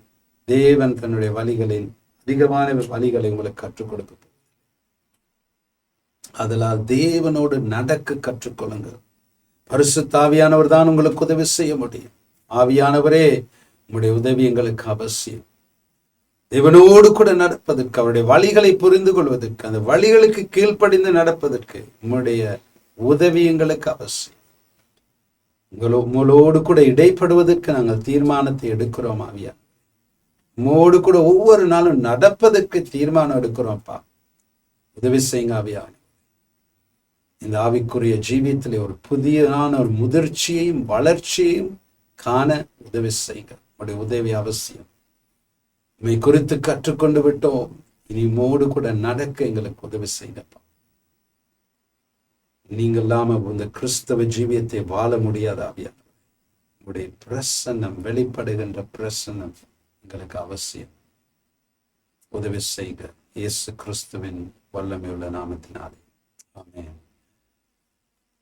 தேவன் தன்னுடைய வழிகளில் அதிகமான வழிகளை உங்களுக்கு கற்றுக் கொடுக்க. அதனால் தேவனோடு நடக்க கற்றுக்கொள்ளுங்கள். பரிசுத்த ஆவியானவர் தான் உங்களுக்கு உதவி செய்ய முடியும். ஆவியானவரே, உம்முடைய உதவி எங்களுக்கு அவசியம். தேவனோடு கூட நடப்பதற்கு, அவருடைய வழிகளை புரிந்து கொள்வதற்கு, அந்த வழிகளுக்கு கீழ்ப்படிந்து நடப்பதற்கு உம்முடைய உதவி எங்களுக்கு அவசியம். உங்களோடு கூட இடைப்படுவதற்கு நாங்கள் தீர்மானத்தை எடுக்கிறோம் ஆவியா. உம்மோடு கூட ஒவ்வொரு நாளும் நடப்பதற்கு தீர்மானம் எடுக்கிறோம்ப்பா. உதவி செய்யுங்க ஆவியா. இந்த ஆவிக்குரிய ஜீவியத்திலே ஒரு புதியதான ஒரு முதிர்ச்சியையும் வளர்ச்சியையும் காண உதவி செய்யுங்க. உடைய உதவி அவசியம். உம்மை குறித்து கற்றுக்கொண்டு விட்டோம், இனி மோடு கூட நடக்க எங்களுக்கு உதவி செய்யப்பா. நீங்க இல்லாம இந்த கிறிஸ்தவ ஜீவியத்தை வாழ முடியாத ஆவியா. உடைய பிரசன்னம், வெளிப்படுகின்ற பிரசன்னம் எங்களுக்கு அவசியம். உதவி செய்க இயேசு கிறிஸ்துவின் வல்லமையுள்ள நாமத்தினாலே, ஆமென்.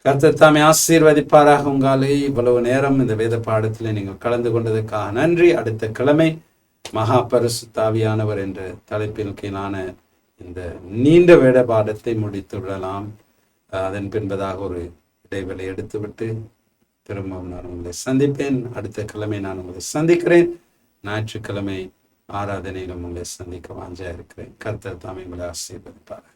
கர்த்தர் தாமே ஆசீர்வதிப்பாராக. உங்களை இவ்வளவு நேரம் இந்த வேத பாடத்தில் நீங்கள் கலந்து கொண்டதற்காக நன்றி. அடுத்த கிழமை மகா பரிசுத்த ஆவியானவர் என்ற தலைப்பின் கீழான இந்த நீண்ட வேத பாடத்தை முடித்து விடலாம். அதன் பின்பதாக ஒரு இடைவெளி எடுத்துவிட்டு திரும்பவும் நான் உங்களை சந்திப்பேன். அடுத்த கிழமை நான் உங்களை சந்திக்கிறேன். ஞாயிற்றுக்கிழமை ஆராதனையிலும் உங்களை சந்திக்க வாஞ்சா இருக்கிறேன். கர்த்தர் தாமே உங்களை ஆசீர்வதிப்பார்.